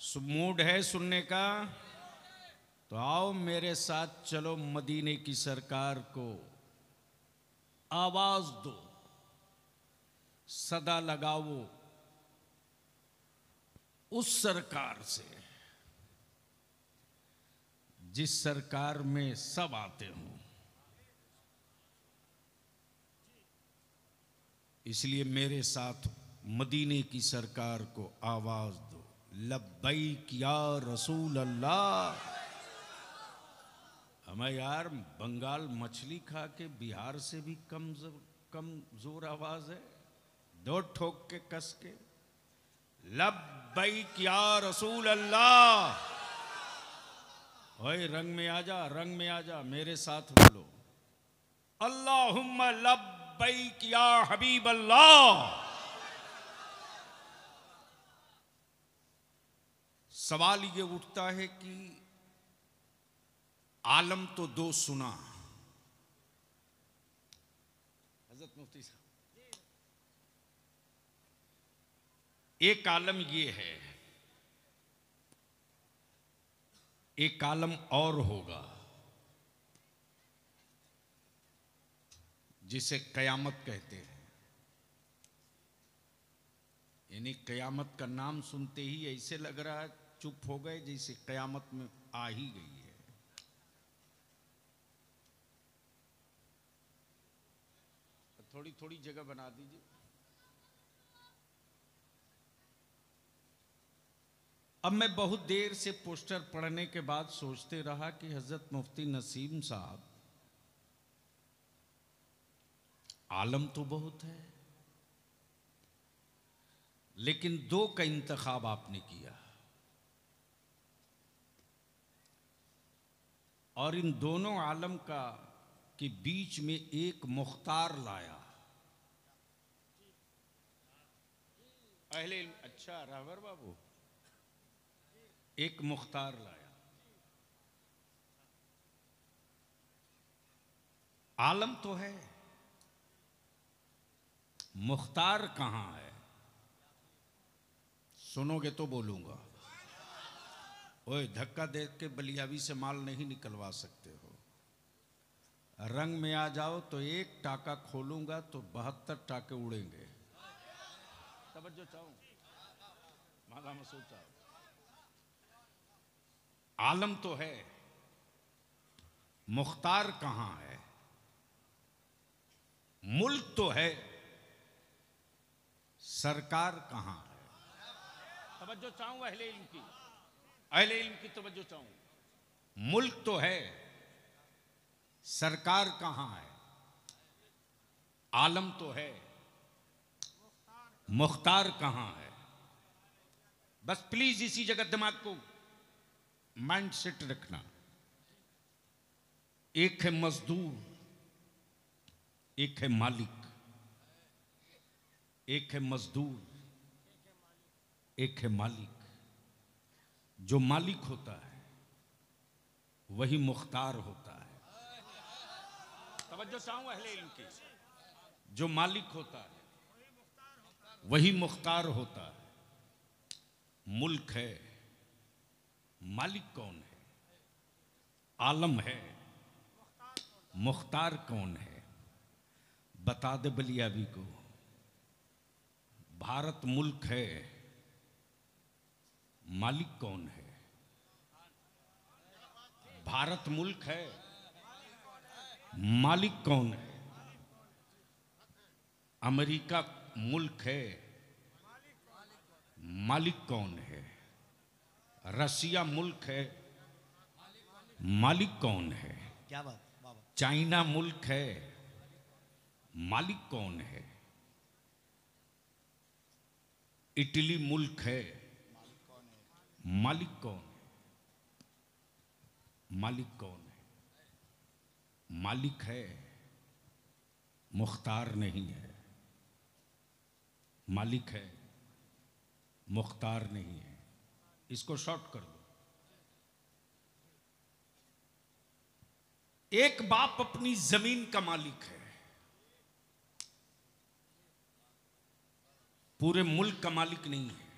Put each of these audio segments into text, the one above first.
Mood है सुनने का? तो आओ मेरे साथ चलो, मदीने की सरकार को आवाज दो, सदा लगाओ उस सरकार से जिस सरकार में सब आते हों। इसलिए मेरे साथ मदीने की सरकार को आवाज दो, लब्बैक या रसूल अल्लाह। हमें यार बंगाल मछली खा के बिहार से भी कमजोर आवाज है। दो ठोक के कस के, लब्बैक या रसूल अल्लाह। ओए रंग में आ जा, रंग में आ जा, मेरे साथ बोलो, अल्लाहुम्मा लब्बैक या हबीब अल्लाह। सवाल ये उठता है कि आलम तो दो सुना। हजरत मुफ्ती साहब, एक आलम ये है, एक आलम और होगा जिसे कयामत कहते हैं। यानी कयामत का नाम सुनते ही ऐसे लग रहा है चुप हो गए जैसे कयामत में आ ही गई है। थोड़ी थोड़ी जगह बना दीजिए। अब मैं बहुत देर से पोस्टर पढ़ने के बाद सोचते रहा कि हजरत मुफ्ती नसीम साहब, आलम तो बहुत है, लेकिन दो का इंतखाब आपने किया और इन दोनों आलम का के बीच में एक मुख्तार लाया। अहले इल्म, अच्छा रावर बाबू, एक मुख्तार लाया। आलम तो है, मुख्तार कहां है? सुनोगे तो बोलूंगा। ओए धक्का दे के बलियावी से माल नहीं निकलवा सकते हो। रंग में आ जाओ तो एक टाका खोलूंगा तो 72 टाके उड़ेंगे। तवज्जो चाहूं, माला में सोचा। आलम तो है, मुख्तार कहां है? मुल्क तो है, सरकार कहां है? तवज्जो चाहूं अहले इल्म की, अहले इल्म की तवज्जो चाहूं। मुल्क तो है, सरकार कहां है? आलम तो है, मुख्तार कहां है? बस प्लीज इसी जगह दिमाग को माइंड सेट रखना। एक है मजदूर, एक है मालिक। एक है मजदूर, एक है मालिक। जो मालिक होता है वही मुख्तार होता है। तवज्जो चाहूं अहले इल्म की। जो मालिक होता है वही मुख्तार होता है। मुल्क है, मालिक कौन है? आलम है, मुख्तार कौन है? बता दे बलियावी को। भारत मुल्क है, मालिक कौन है? भारत मुल्क है, मालिक कौन है? अमेरिका मुल्क है, मालिक कौन है? रसिया मुल्क है, मालिक कौन है? क्या बात बाबा। चाइना मुल्क है, मालिक कौन है? इटली मुल्क है, मालिक कौन है? मालिक कौन है? मालिक है, मुख्तार नहीं है। मालिक है, मुख्तार नहीं है। इसको शॉर्ट कर दो। एक बाप अपनी जमीन का मालिक है, पूरे मुल्क का मालिक नहीं है।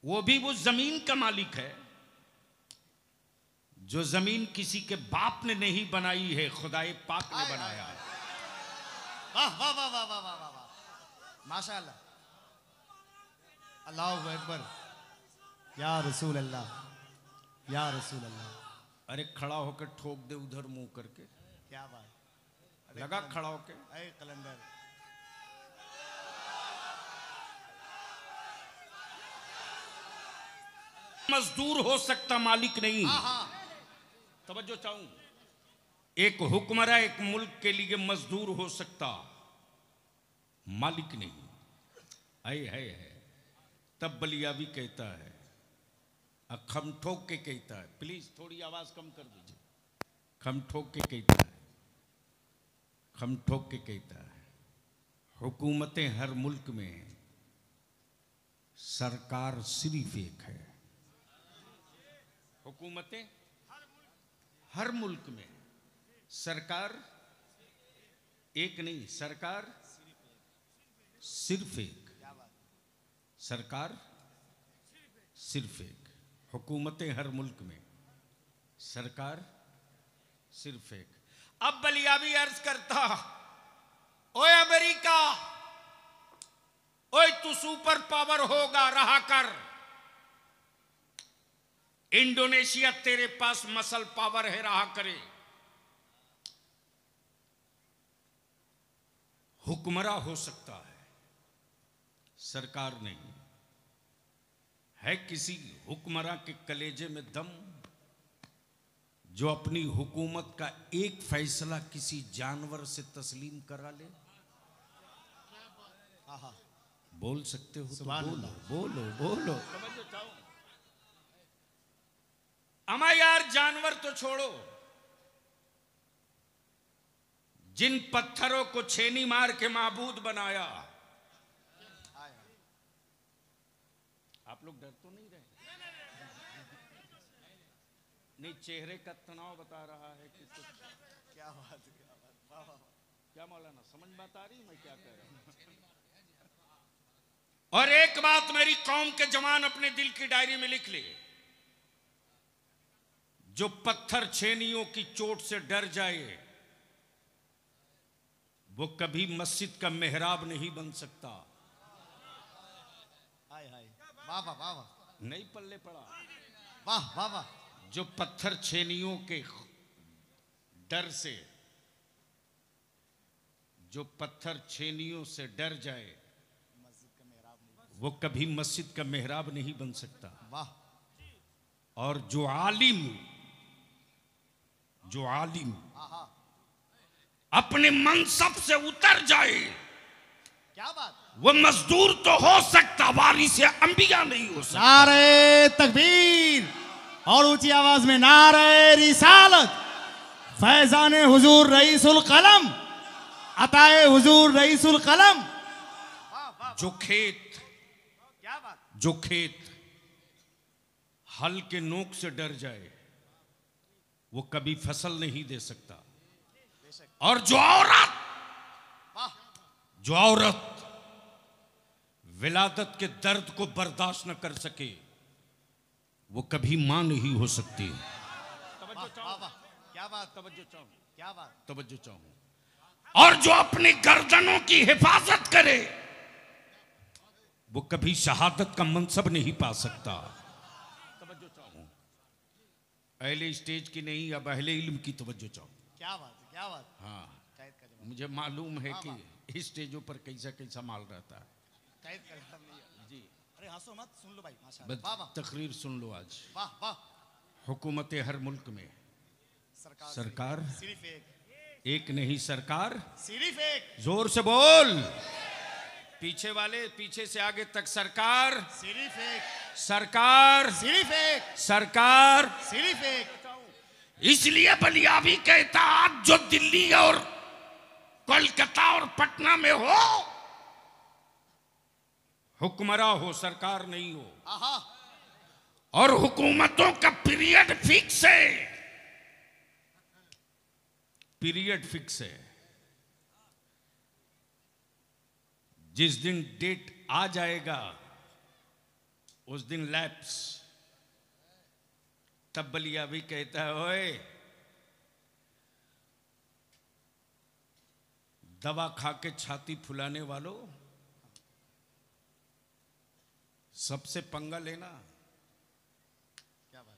वो भी वो जमीन का मालिक है जो जमीन किसी के बाप ने नहीं बनाई है, खुदाए पाक ने बनाया है। वाह वाह वाह वाह वाह वाह वाह वाह, माशाअल्लाह, अल्लाहु अकबर, या रसूल अल्लाह, या रसूल अल्लाह। अरे खड़ा होकर ठोक दे उधर मुंह करके, क्या बात, लगा खड़ा होके। अरे कलंदर, मजदूर हो सकता, मालिक नहीं। तवज्जो चाहूं, एक हुक्मरा एक मुल्क के लिए मजदूर हो सकता, मालिक नहीं। है तब बलियावी कहता है, खम ठोक के कहता है, प्लीज थोड़ी आवाज कम कर दीजिए, खम ठोक के कहता है, खम ठोक के कहता है, हुकूमतें हर मुल्क में, सरकार सिर्फ एक है। हुकूमतें हर मुल्क में, सरकार एक नहीं, सरकार सिर्फ एक, सरकार सिर्फ एक। हुकूमतें हर मुल्क में, सरकार सिर्फ एक। अब बलियावी अर्ज करता, ओए अमेरिका, ओए तू सुपर पावर होगा, रहा कर। इंडोनेशिया तेरे पास मसल पावर है, रहा करे। हुक्मरा हो सकता है, सरकार नहीं। है किसी हुक्मरा के कलेजे में दम जो अपनी हुकूमत का एक फैसला किसी जानवर से तस्लीम करा ले? बोल सकते हो तो बोलो, बोलो बोलो। अमा यार, जानवर तो छोड़ो, जिन पत्थरों को छेनी मार के माबूद बनाया, आप लोग डर तो नहीं रहे? नहीं, चेहरे का तनाव बता रहा है कि कुछ। क्या बात, क्या बात, क्या मौलाना, समझ बात आ रही मैं क्या कह रहा हूं? और एक बात मेरी कौम के जवान अपने दिल की डायरी में लिख ले, जो पत्थर छेनियों की चोट से डर जाए, वो कभी मस्जिद का मेहराब नहीं बन सकता। हाय हाय, वाह वाह वाह, नहीं पल्ले पड़ा। वाह वाह वाह, जो पत्थर छेनियों के डर से, जो पत्थर छेनियों से डर जाए, वो कभी मस्जिद का मेहराब नहीं बन सकता। वाह। और जो आलिम अपने मनसब से उतर जाए, क्या बात, वो मजदूर तो हो सकता, वारिस अंबिया नहीं हो सकता। नारे तकबीर, और ऊंची आवाज में नारे रिसालत, फैजान हुजूर रईसुल कलम, अताए हुजूर रईसुल कलम। जो खेत, क्या बात, जो खेत हल के नोक से डर जाए, वो कभी फसल नहीं दे सकता। और जो औरत विलादत के दर्द को बर्दाश्त न कर सके, वो कभी मां नहीं हो सकती। क्या बात, तवज्जो चाहूं, क्या बात, तवज्जो चाहूं। और जो अपनी गर्दनों की हिफाजत करे, वो कभी शहादत का मनसब नहीं पा सकता। तवज्जो चाहूं, अहले स्टेज की नहीं, अब अहले इल्म की तवज्जो चाहूं। क्या बात, क्या बात। हाँ, मुझे मालूम है कि इस स्टेजों पर कैसा कैसा माल रहता है जी। अरे हंसो मत, सुन लो भाई, बस तकरीर सुन लो आज। वाह वाह। हुकूमत हर मुल्क में, सरकार सिर्फ एक नहीं, सरकार सिर्फ एक, जोर से बोल, पीछे वाले, पीछे से आगे तक, सरकार सिर्फ एक, सरकार सिर्फ एक, सरकार सिर्फ एक। इसलिए बलियावी कहता, आप जो दिल्ली और कोलकाता और पटना में हो, हुक्मरा हो, सरकार नहीं हो। और हुकूमतों का पीरियड फिक्स है, पीरियड फिक्स है। जिस दिन डेट आ जाएगा, उस दिन लैप्स, तब बलियावी कहता है, ओए दवा खा के छाती फुलाने वालों, सबसे पंगा लेना। क्या बात।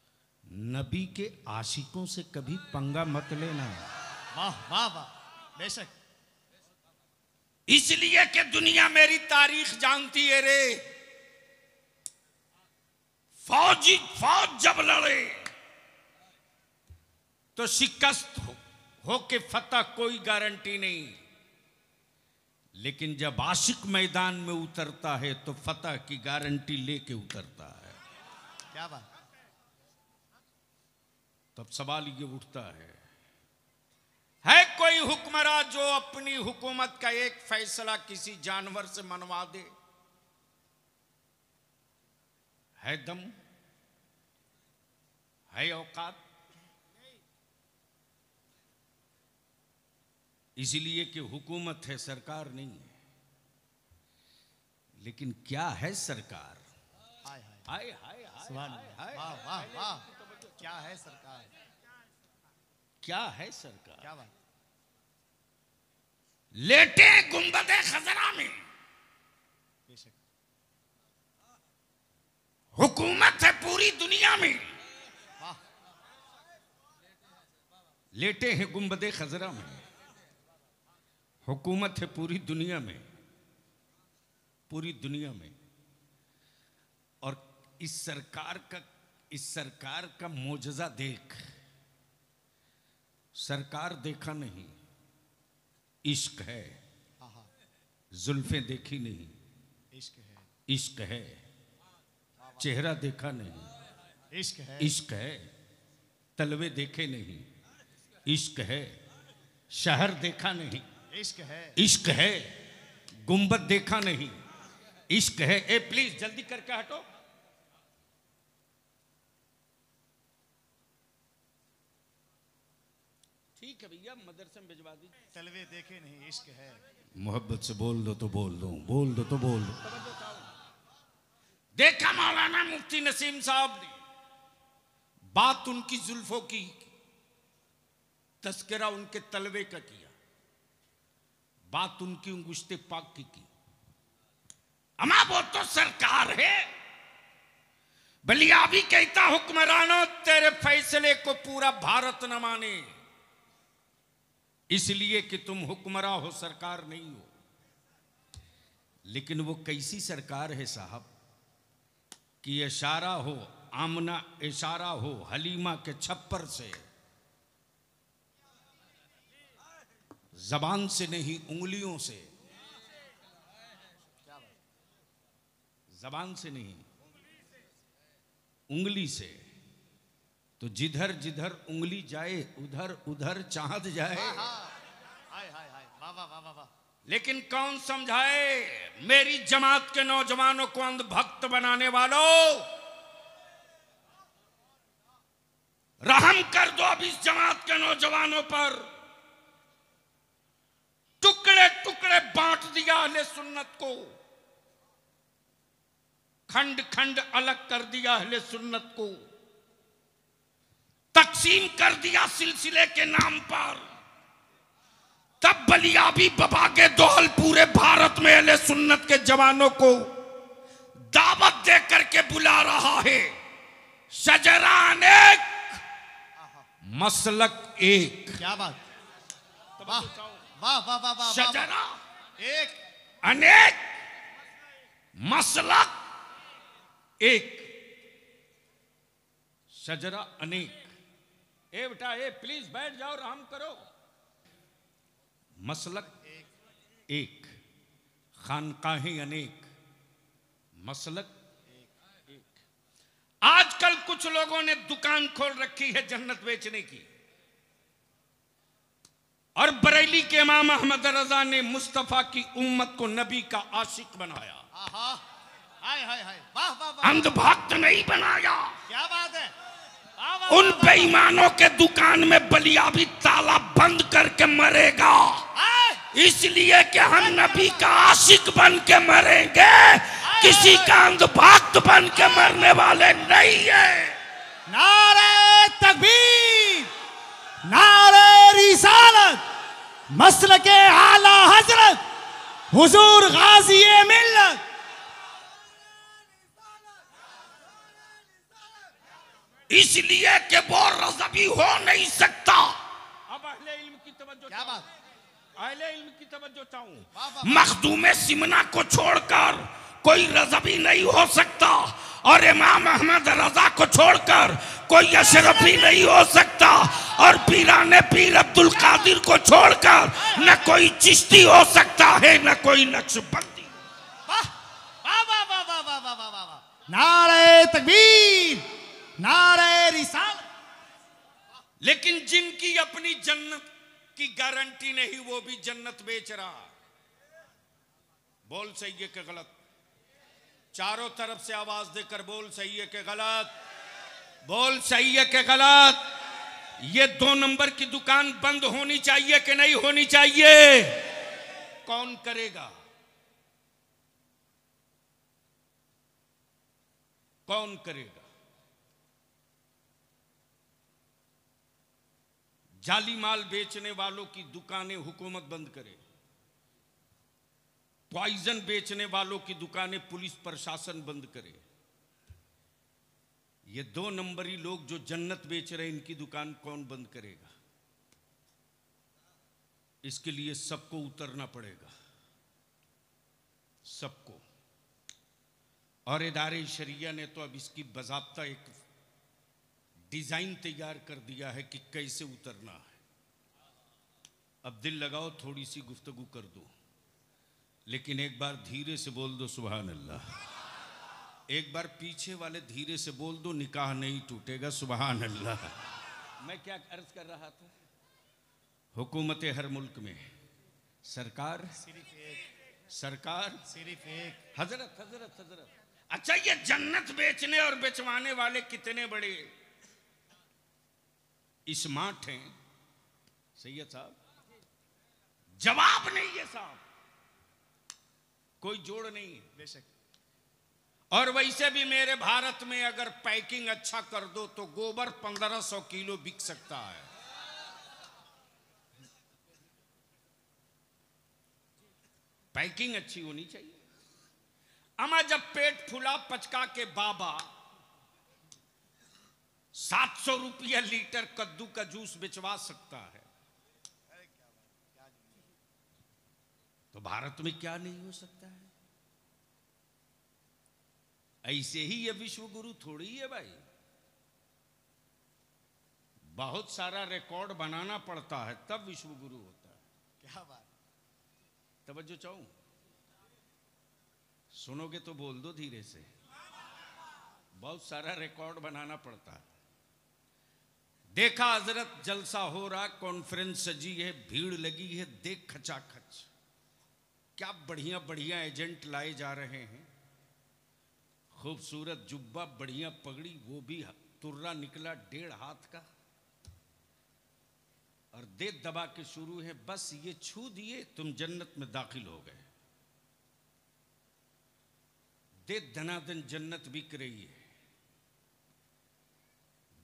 नबी के आशिकों से कभी पंगा मत लेना। वाह वाह वाह, बेशक। इसलिए कि दुनिया मेरी तारीख जानती है रे। फौज जब लड़े तो शिकस्त हो के फतह कोई गारंटी नहीं, लेकिन जब आशिक मैदान में उतरता है तो फतह की गारंटी लेके उतरता है। क्या बात। तब सवाल ये उठता है कोई हुक्मरान जो अपनी हुकूमत का एक फैसला किसी जानवर से मनवा दे? है दम, है औकात? इसलिए कि हुकूमत है, सरकार नहीं है। लेकिन क्या है सरकार? हाय हाय हाय सुभान अल्लाह, वाह वाह वाह, क्या है सरकार? क्या है सरकार? क्या बात। लेटे गुंबदे खजरा में बेशक। हुकूमत है पूरी दुनिया में। वाह। लेटे हैं गुंबदे खजरा में, हुकूमत है पूरी दुनिया में, पूरी दुनिया में। और इस सरकार का मोजज़ा देख। सरकार देखा नहीं, इश्क है। जुल्फें देखी नहीं, इश्क है। इश्क है। चेहरा देखा नहीं, इश्क है। इश्क है। तलवे देखे नहीं, इश्क है। शहर देखा नहीं, इश्क है। इश्क है। गुंबद देखा नहीं, इश्क है। ए प्लीज जल्दी करके हटो। ठीक है भैया, मदरसे में भिजवा दीजिए। तलवे देखे नहीं, इश्क है। मोहब्बत से बोल दो तो बोल दो, बोल दो तो बोल दो। देखा मौलाना मुफ्ती नसीम साहब ने, बात उनकी जुल्फों की, तस्करा उनके तलवे का किया, बात उनकी अंगुश्ते पाक की। अमा वो तो सरकार है। बलियावी कहता हुक्मरानों तेरे फैसले को पूरा भारत न माने, इसलिए कि तुम हुक्मरा हो, सरकार नहीं हो। लेकिन वो कैसी सरकार है साहब कि इशारा हो, आमना इशारा हो हलीमा के छप्पर से, जबान से नहीं उंगलियों से। जबान से नहीं, उंगली से। तो जिधर जिधर उंगली जाए उधर उधर चांद जाए। हाय हाय हाय, वाह वाह वाह वाह। लेकिन कौन समझाए मेरी जमात के नौजवानों को अंधभक्त बनाने वालों? रहम कर दो अब इस जमात के नौजवानों पर। टुकड़े टुकड़े बांट दिया अहले सुन्नत को, खंड खंड अलग कर दिया अहले सुन्नत को, तकसीम कर दिया सिलसिले के नाम पर। तब बलियावी बबा के दोहल पूरे भारत में अहले सुन्नत के जवानों को दावत दे करके बुला रहा है। शजरा अनेक, मसलक एक। क्या बात। वाह वाह वाह वाह वाह। शजरा एक, अनेक, मसलक एक। शजरा अनेक। ए बेटा, ए प्लीज बैठ जाओ, रहम करो। मसलक एक, खानकाहें अनेक, मसलक एक। आजकल कुछ लोगों ने दुकान खोल रखी है जन्नत बेचने की, और बरेली के इमाम अहमद रजा ने मुस्तफा की उम्मत को नबी का आशिक बनाया। हाय हाय हाय, वाह वाह वाह। अंधभक्त नहीं बनाया। क्या बात है। उन बेईमानों के दुकान में बलियावी ताला बंद करके मरेगा। इसलिए कि हम नबी का आशिक बन के मरेंगे, किसी का अंधभक्त बन के मरने वाले नहीं है। नारे तकबीर, नारे रिसालत, मसल के आला हजरत हुजूर गाजी मिल्लत। इसलिए कि वो रज़बी हो नहीं सकता। अब अहले इल्म की तवज्जो, क्या बात, अहले इल्म की तवज्जो चाहूं। मखदूम सिमना को छोड़कर कोई रज़बी नहीं हो सकता, और इमाम अहमद रजा को छोड़कर कोई अशरफी नहीं हो सकता, और पीराने पीर अब्दुल कादिर को छोड़कर न कोई चिश्ती हो सकता है, न कोई नक्शबंदी। नारे तकबीर, नारे रिसालत। लेकिन जिनकी अपनी जन्नत की गारंटी नहीं, वो भी जन्नत बेच रहा। बोल सही है कि गलत? चारों तरफ से आवाज देकर बोल सही है कि गलत, बोल सही है कि गलत। ये 2 नंबर की दुकान बंद होनी चाहिए कि नहीं होनी चाहिए? कौन करेगा? कौन करेगा? जाली माल बेचने वालों की दुकानें हुकूमत बंद करे, पॉइजन बेचने वालों की दुकानें पुलिस प्रशासन बंद करे। ये 2 नंबरी लोग जो जन्नत बेच रहे, इनकी दुकान कौन बंद करेगा? इसके लिए सबको उतरना पड़ेगा, सबको। और इदारे शरिया ने तो अब इसकी बाज़ाब्ता एक डिजाइन तैयार कर दिया है कि कैसे उतरना है। अब दिल लगाओ, थोड़ी सी गुफ्तगू कर दो, लेकिन एक बार धीरे से बोल दो सुभान अल्लाह। एक बार पीछे वाले धीरे से बोल दो, निकाह नहीं टूटेगा, सुभान अल्लाह। मैं क्या अर्ज कर रहा था? हुकूमत हर मुल्क में सरकार सरकार सिर्फ एक। हजरत हजरत हजरत, अच्छा ये जन्नत बेचने और बेचवाने वाले कितने बड़े स्मार्ट हैं सैयद साहब? जवाब नहीं है साहब, कोई जोड़ नहीं है बेशक। और वैसे भी मेरे भारत में अगर पैकिंग अच्छा कर दो तो गोबर 1500 किलो बिक सकता है। पैकिंग अच्छी होनी चाहिए। अमा जब पेट फुला पचका के बाबा 700 रुपया लीटर कद्दू का जूस बेचवा सकता है, तो भारत में क्या नहीं हो सकता है? ऐसे ही ये विश्व गुरु थोड़ी है भाई, बहुत सारा रिकॉर्ड बनाना पड़ता है तब विश्व गुरु होता है। क्या बात, तवज्जो चाहूं, सुनोगे तो बोल दो धीरे से। बहुत सारा रिकॉर्ड बनाना पड़ता है। देखा हजरत जलसा हो रहा, कॉन्फ्रेंस सजी है, भीड़ लगी है, देख खचाखच क्या बढ़िया बढ़िया एजेंट लाए जा रहे हैं। खूबसूरत जुब्बा, बढ़िया पगड़ी, वो भी तुर्रा निकला 1.5 हाथ का, और दे दबा के शुरू है, बस ये छू दिए तुम जन्नत में दाखिल हो गए। दे दनादन जन्नत बिक रही है,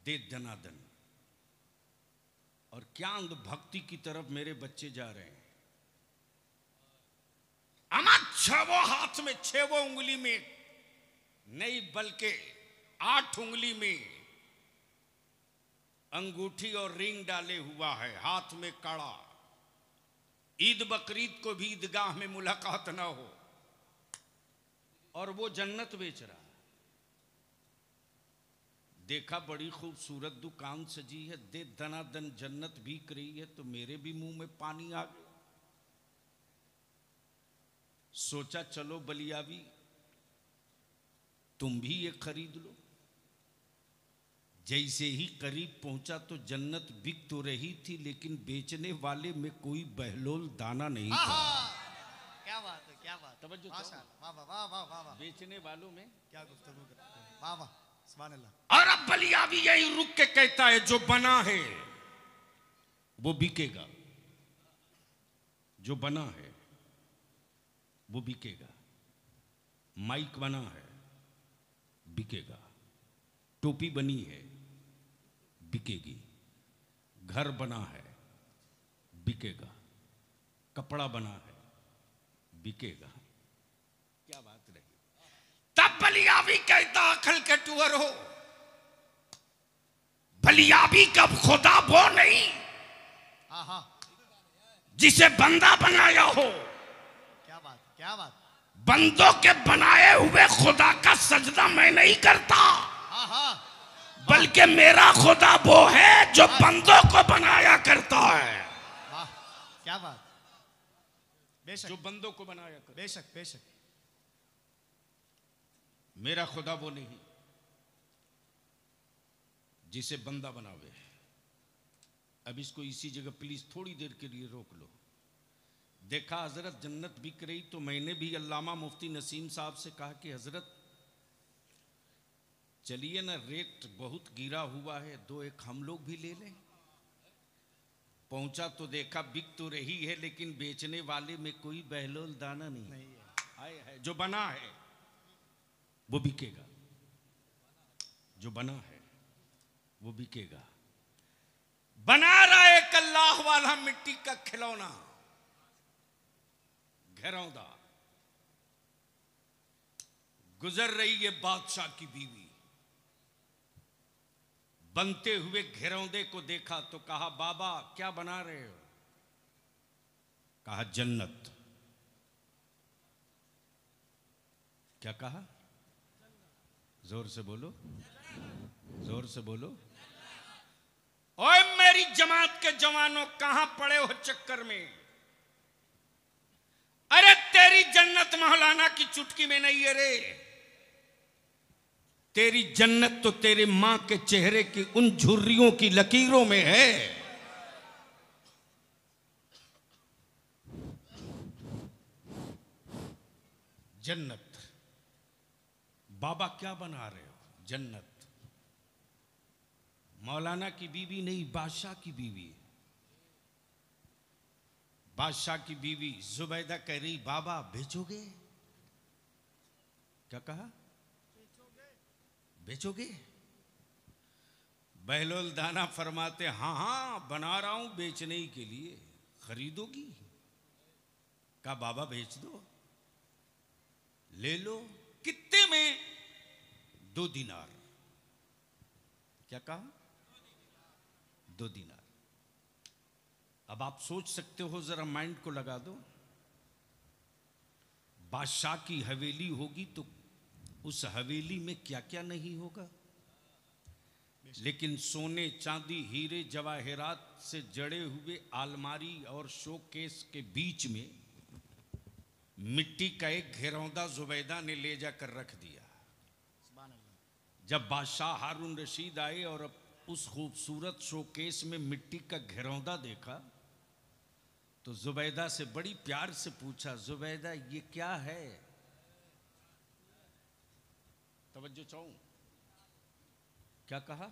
दे दनादन। और क्या अंधभक्ति की तरफ मेरे बच्चे जा रहे हैं। अमा 6 हाथ में 6 उंगली में नहीं बल्कि 8 उंगली में अंगूठी और रिंग डाले हुआ है, हाथ में कड़ा। ईद बकरीद को भी ईदगाह में मुलाकात ना हो, और वो जन्नत बेच रहा है। देखा बड़ी खूबसूरत दुकान सजी है, दे दनादन जन्नत बिक रही है, तो मेरे भी मुंह में पानी आ गया। सोचा चलो बलियावी तुम भी ये खरीद लो। जैसे ही करीब पहुंचा तो जन्नत बिक तो रही थी, लेकिन बेचने वाले में कोई बहलोल दाना नहीं था। क्या बात है, क्या बात, तवज्जो, वाह वाह वाह वाह वाह, बेचने वालों में क्या गुफ्तगू करते हैं, वाह वाह सुभान अल्लाह। और अब बलियावी यही रुक के कहता है जो बना है वो बिकेगा। जो बना है वो बिकेगा, माइक बना है बिकेगा, टोपी बनी है बिकेगी, घर बना है बिकेगा, कपड़ा बना है बिकेगा। क्या बात रही? तब बलियाबी कहता अकल के टूअर हो, बलियाबी कब खुदा वो नहीं जिसे बंदा बनाया हो। क्या बात, क्या बात। बंदों के बनाए हुए खुदा का सजदा मैं नहीं करता, बल्कि मेरा खुदा वो है जो बंदों को बनाया करता है। क्या बात, बेशक, जो बंदों को बनाया करता। बेशक बेशक। मेरा खुदा वो नहीं जिसे बंदा बनावे। अब इसको इसी जगह प्लीज थोड़ी देर के लिए रोक लो। देखा हजरत जन्नत बिक रही तो मैंने भी अल्लामा मुफ्ती नसीम साहब से कहा कि हजरत चलिए ना, रेट बहुत गिरा हुआ है, दो एक हम लोग भी ले लें। पहुंचा तो देखा बिक तो रही है लेकिन बेचने वाले में कोई बहलोल दाना नहीं है। जो बना है वो बिकेगा, जो बना है वो बिकेगा। बना रहा एक अल्लाह वाला मिट्टी का खिलौना, घरौंदा। गुजर रही है बादशाह की बीवी, बनते हुए घरौंदे को देखा तो कहा बाबा क्या बना रहे हो? कहा जन्नत। क्या कहा? जोर से बोलो, जोर से बोलो। ओए मेरी जमात के जवानों, कहां पड़े हो चक्कर में? अरे तेरी जन्नत मौलाना की चुटकी में नहीं है रे। तेरी जन्नत तो तेरे मां के चेहरे की उन झुर्रियों की लकीरों में है। जन्नत। बाबा क्या बना रहे हो? जन्नत। मौलाना की बीवी नहीं, बादशाह की बीवी। बादशाह की बीवी जुबैदा कह रही बाबा बेचोगे? क्या कहा? बेचोगे? बहलोल दाना फरमाते हाँ हाँ बना रहा हूं बेचने ही के लिए, खरीदोगी? कहा बाबा बेच दो, ले लो। कितने में? 2 दिनार। क्या कहा? 2 दिनार। अब आप सोच सकते हो, जरा माइंड को लगा दो। बादशाह की हवेली होगी तो उस हवेली में क्या क्या नहीं होगा, लेकिन सोने चांदी हीरे जवाहरात से जड़े हुए आलमारी और शोकेस के बीच में मिट्टी का एक घिरौंदा जुबैदा ने ले जाकर रख दिया। जब बादशाह हारून रशीद आए और अब उस खूबसूरत शोकेस में मिट्टी का घिरौंदा देखा तो जुबैदा से बड़ी प्यार से पूछा, जुबैदा ये क्या है? तवज्जो चाहूं। क्या कहा?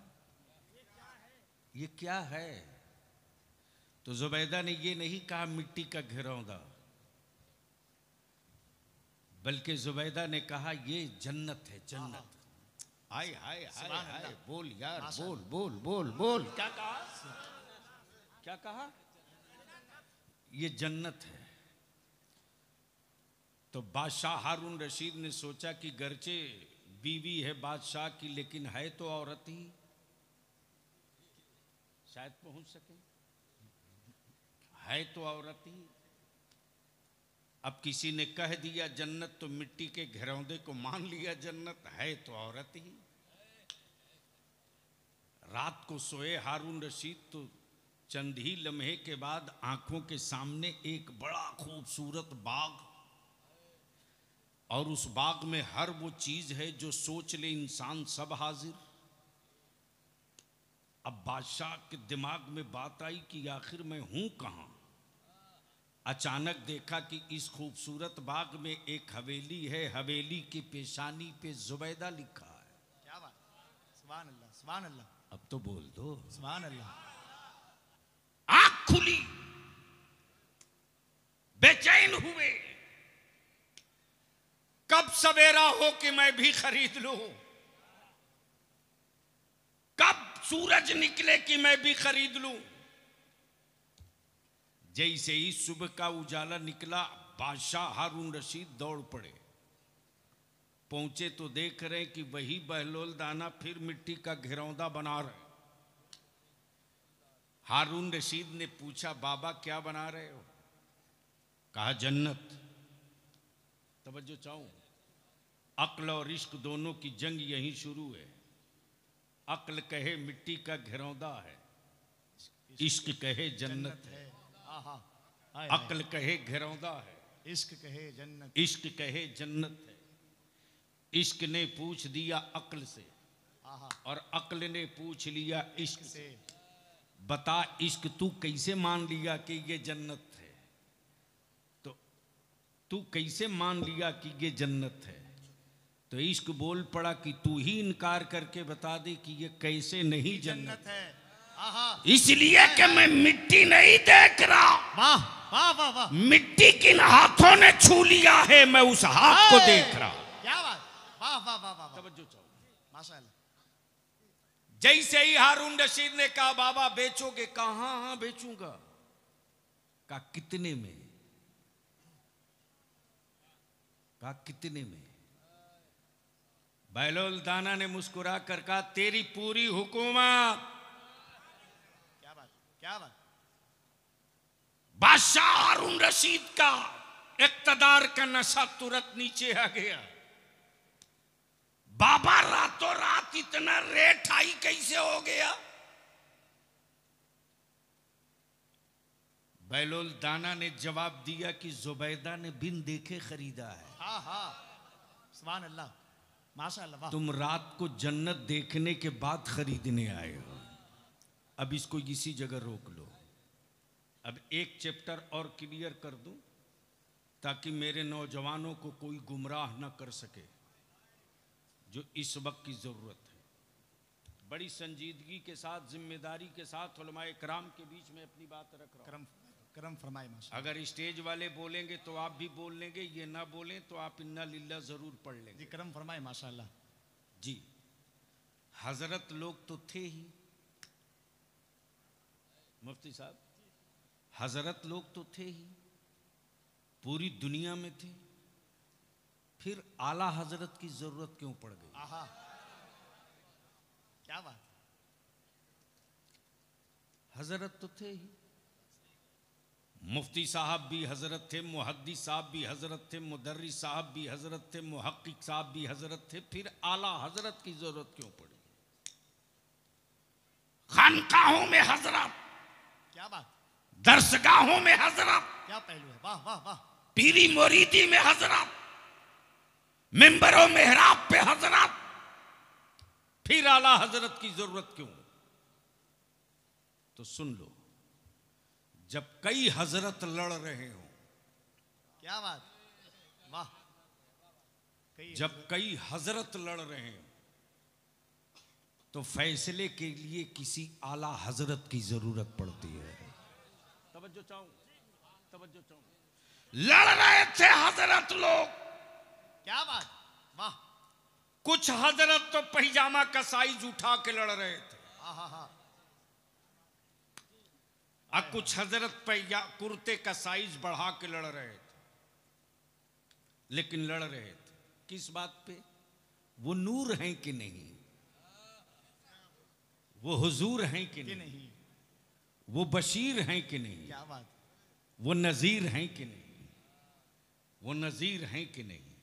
ये क्या है? तो जुबैदा ने ये नहीं कहा मिट्टी का घिरौंदा, बल्कि जुबैदा ने कहा ये जन्नत है, जन्नत। हाय हाय हाय हाय, बोल यार, बोल बोल बोल बोल। क्या कहा? क्या कहा? ये जन्नत है। तो बादशाह हारून रशीद ने सोचा कि गर्चे बीवी है बादशाह की, लेकिन है तो औरत ही, शायद पहुंच सके। है तो औरत ही। अब किसी ने कह दिया जन्नत तो मिट्टी के घरौंदे को मान लिया जन्नत, है तो औरत ही। रात को सोए हारून रशीद तो चंद ही लम्हे के बाद आंखों के सामने एक बड़ा खूबसूरत बाग, और उस बाग में हर वो चीज है जो सोच ले इंसान, सब हाजिर। अब बादशाह के दिमाग में बात आई कि आखिर मैं हूं कहां। अचानक देखा कि इस खूबसूरत बाग में एक हवेली है, हवेली की पेशानी पे जुबैदा लिखा है। क्या बात, सुभान अल्लाह, सुभान अल्लाह। अब तो बोल दो सुभान अल्लाह। आंख खुली, बेचैन हुए, कब सवेरा हो कि मैं भी खरीद लूं, कब सूरज निकले कि मैं भी खरीद लूं। जैसे ही सुबह का उजाला निकला, बादशाह हारून रशीद दौड़ पड़े। पहुंचे तो देख रहे कि वही बहलोल दाना फिर मिट्टी का घिरौंदा बना रहे। हारून रशीद ने पूछा, बाबा क्या बना रहे हो? कहा जन्नत। तवज्जो चाहूं, अक्ल और इश्क दोनों की जंग यहीं शुरू है। अक्ल कहे मिट्टी का घिरौंदा है, इश्क कहे जन्नत है। अक्ल कहे घिरौंदा है, इश्क कहे जन्नत, इश्क कहे जन्नत है। इश्क ने पूछ दिया अक्ल से और अक्ल ने पूछ लिया इश्क से। बता इश्क तू कैसे मान लिया कि ये जन्नत है? तो तू कैसे मान लिया कि ये जन्नत है? तो इश्क बोल पड़ा कि तू ही इनकार करके बता दे कि ये कैसे नहीं जन्नत है। इसलिए कि मैं मिट्टी नहीं देख रहा। वाह वाह वाह वाह, मिट्टी किन हाथों ने छू लिया है, मैं उस हाथ को देख रहा। क्या बात, वाह वाह वाह वाह, तवज्जो चाहो। माशाअल्लाह। जैसे ही हारून रशीद ने कहा बाबा बेचोगे? कहा हाँ हाँ बेचूंगा। कहा कितने में? कहा कितने में? बहलोल दाना ने मुस्कुरा कर कहा तेरी पूरी हुकूमत। क्या बात, क्या बात। बादशाह हारून रशीद का इक्तदार का नशा तुरंत नीचे आ गया। बाबा रातों रात इतना रेट हाई कैसे हो गया? बहलोल दाना ने जवाब दिया कि जुबैदा ने बिन देखे खरीदा है। हाँ हाँ, सुभान अल्लाह, माशाअल्लाह, वाह। तुम रात को जन्नत देखने के बाद खरीदने आए हो। अब इसको इसी जगह रोक लो। अब एक चैप्टर और क्लियर कर दूं ताकि मेरे नौजवानों को कोई गुमराह न कर सके, जो इस वक्त की जरूरत है। बड़ी संजीदगी के साथ, जिम्मेदारी के साथ उलमाए कराम के बीच में अपनी बात रख रहा हूं। करम फरमाए माशाअल्लाह। अगर स्टेज वाले बोलेंगे तो आप भी बोल लेंगे, ये ना बोलें तो आप इन्ना लिल्ला जरूर पढ़ लेंगे। जी करम फरमाए माशाअल्लाह। जी, हजरत लोग तो थे ही, मुफ्ती साहब, हजरत लोग तो थे ही, पूरी दुनिया में थे। फिर आला हजरत की जरूरत क्यों पड़ गई? आहा, क्या बात। हजरत तो थे ही। मुफ्ती साहब भी हजरत थे, मुहद्दिस साहब भी हजरत थे, मुदर्रिस साहब भी हजरत थे, मुहक्किक साहब भी हजरत थे। फिर आला हजरत की जरूरत क्यों पड़ी? खानकाहों में हजरत, क्या बात, दरसगाहों में हजरत, क्या पहलू है, वाह वाह वाह। पीरी मुरीदी में हजरत, मिंबरों मेहराब पे हजरत। फिर आला हजरत की जरूरत क्यों? तो सुन लो, जब कई हजरत लड़ रहे हो, क्या बात, वाह। जब कई हजरत लड़ रहे हो तो फैसले के लिए किसी आला हजरत की जरूरत पड़ती है। तवज्जो चाहूं, तवज्जो चाहूं। लड़ रहे थे हजरत लोग, क्या बात, वाह। कुछ हजरत तो पैजामा का साइज उठा के लड़ रहे थे, हाँ हाँ, और कुछ हजरत कुर्ते का साइज बढ़ा के लड़ रहे थे। लेकिन लड़ रहे थे किस बात पे? वो नूर हैं कि नहीं, वो हुजूर हैं कि नहीं, वो बशीर हैं कि नहीं, क्या बात, वो नजीर हैं कि नहीं, वो नजीर हैं कि नहीं,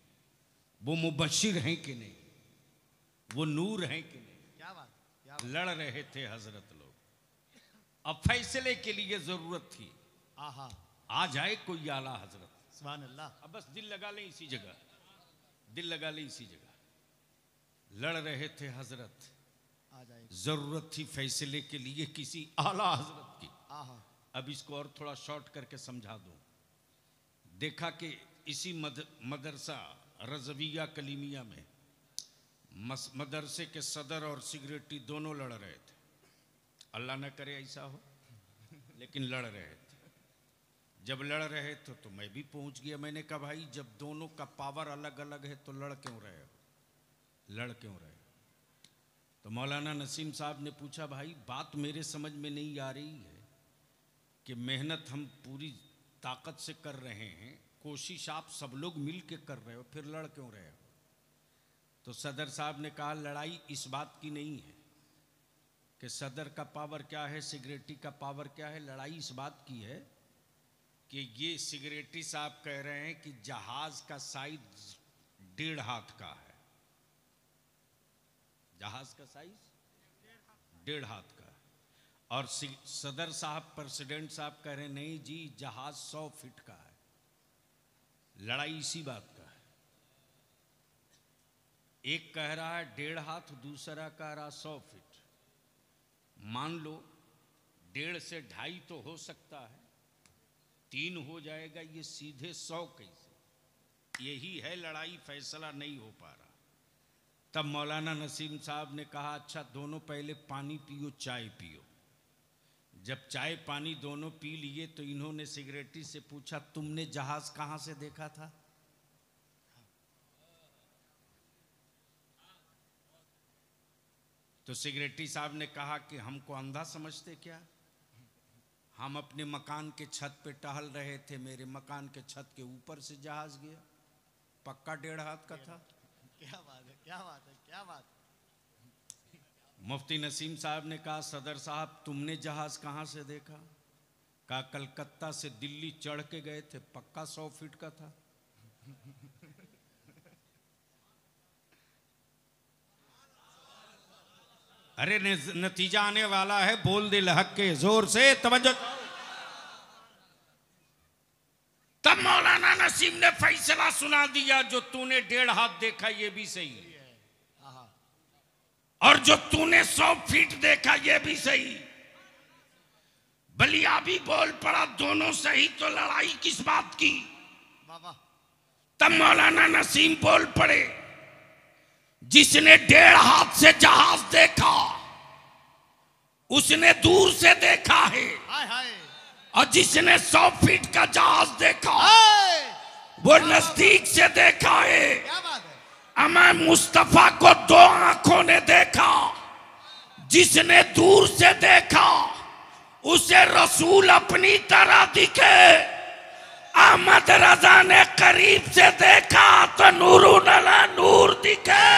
वो मुबशिर हैं कि नहीं, वो नूर हैं कि नहीं। क्या बात, क्या बात। लड़ रहे थे हजरत लोग। अब फैसले के लिए जरूरत थी, आहा, आ जाए कोई आला हजरत। सुभान अल्लाह। अब बस दिल लगा लें इसी जगह, दिल लगा लें इसी जगह। लड़ रहे थे हजरत, आ जाए, जरूरत थी फैसले के लिए किसी आला हजरत की। आहा, अब इसको और थोड़ा शॉर्ट करके समझा दूं। देखा कि इसी मदरसा रजविया कलीमिया में मदरसे के सदर और सिगरेटी दोनों लड़ रहे थे। अल्लाह न करे ऐसा हो, लेकिन लड़ रहे थे। जब लड़ रहे थे तो मैं भी पहुंच गया। मैंने कहा भाई जब दोनों का पावर अलग अलग है तो लड़ क्यों रहे हो, लड़ क्यों रहे हो? तो मौलाना नसीम साहब ने पूछा भाई बात मेरे समझ में नहीं आ रही है कि मेहनत हम पूरी ताकत से कर रहे हैं, कोशिश आप सब लोग मिल के कर रहे हो, फिर लड़ क्यों रहे हो? तो सदर साहब ने कहा लड़ाई इस बात की नहीं है कि सदर का पावर क्या है, सिगरेटी का पावर क्या है। लड़ाई इस बात की है कि ये सिगरेटी साहब कह रहे हैं कि जहाज का साइज 1.5 हाथ का है, जहाज का साइज 1.5 हाथ का, और सदर साहब प्रेसिडेंट साहब कह रहे हैं नहीं जी जहाज 100 फीट का है। लड़ाई इसी बात का है। एक कह रहा है 1.5 हाथ, दूसरा कह रहा 100 फीट। मान लो 1.5 से 2.5 तो हो सकता है, 3 हो जाएगा, ये सीधे 100 कैसे? यही है लड़ाई, फैसला नहीं हो पा रहा। तब मौलाना नसीम साहब ने कहा अच्छा दोनों पहले पानी पियो, चाय पियो। जब चाय पानी दोनों पी लिए तो इन्होंने सिगरेटी से पूछा तुमने जहाज कहां से देखा था? तो सिगरेटी साहब ने कहा कि हमको अंधा समझते क्या? हम अपने मकान के छत पे टहल रहे थे, मेरे मकान के छत के ऊपर से जहाज गया, पक्का 1.5 हाथ का था। क्या बात है, क्या बात है, क्या बात है। मुफ्ती नसीम साहब ने कहा सदर साहब तुमने जहाज कहां से देखा? कहा कलकत्ता से दिल्ली चढ़ के गए थे, पक्का 100 फीट का था। अरे नतीजा आने वाला है, बोल दे हक के जोर से, तवज्जो। तब मौलाना नसीम ने फैसला सुना दिया जो तूने 1.5 हाथ देखा ये भी सही है, और जो तूने 100 फीट देखा ये भी सही। बलिया भी बोल पड़ा दोनों सही, तो लड़ाई किस बात की? तब मौलाना नसीम बोल पड़े जिसने 1.5 हाथ से जहाज देखा उसने दूर से देखा है, और जिसने 100 फीट का जहाज देखा वो नजदीक से देखा है। अमा मुस्तफा को 2 आंखों ने देखा, जिसने दूर से देखा उसे रसूल अपनी तरह दिखे। अहमद रजा ने करीब से देखा तो नूरू नला नूर दिखे।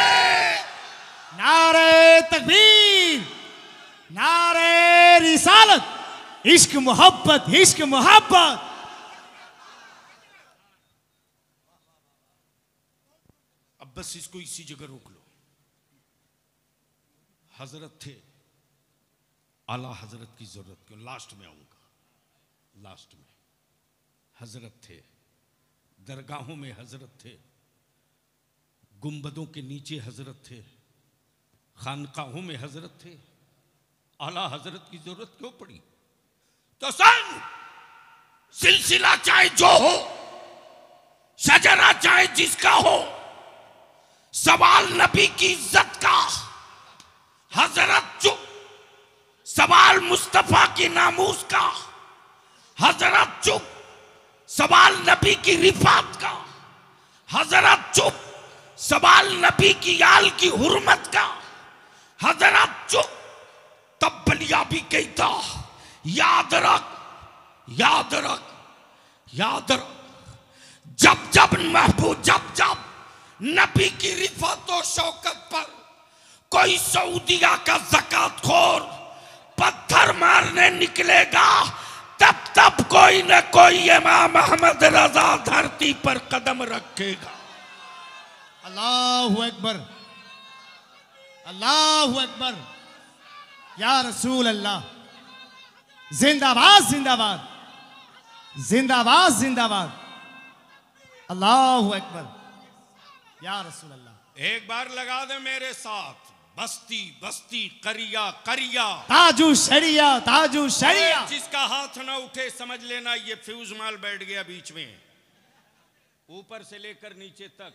नारे तकबीर, नारे रिसालत, इश्क मोहब्बत, इश्क मोहब्बत। अब बस इसको इसी जगह रोक लो। हजरत थे, आला हजरत की जरूरत क्यों? लास्ट में आऊंगा, लास्ट में। हजरत थे, दरगाहों में हजरत थे, गुंबदों के नीचे हजरत थे, खानकाहों में हजरत थे। आला हजरत की जरूरत क्यों पड़ी? तो सन सिलसिला चाहे जो हो, शजरा चाहे जिसका हो, सवाल नबी की इज्जत का, हजरत चुप। सवाल मुस्तफा की नामूस का, हजरत चुप। सवाल नबी की रिफात का, हजरत चुप। सवाल नबी की आल की हुर्मत का, हजरत चुप। तब बलिया भी कहता याद रख, याद रख, याद रख। जब जब महबूब, जब जब नबी की रिफात और शौकत पर कोई सऊदिया का ज़कात खोर पत्थर मारने निकलेगा, तब तब कोई न कोई इमाम अहमद रजा धरती पर कदम रखेगा। अल्लाहु अकबर, अल्लाहु अकबर, या रसूल अल्लाह। जिंदाबाद, जिंदाबाद, जिंदाबाद, जिंदाबाद। अल्लाहु अकबर, या रसूल अल्लाह। एक बार लगा दे मेरे साथ, बस्ती बस्ती, करिया करिया, ताजू शरिया, ताजू शरिया। जिसका हाथ ना उठे समझ लेना ये फ्यूज माल बैठ गया बीच में, ऊपर से लेकर नीचे तक।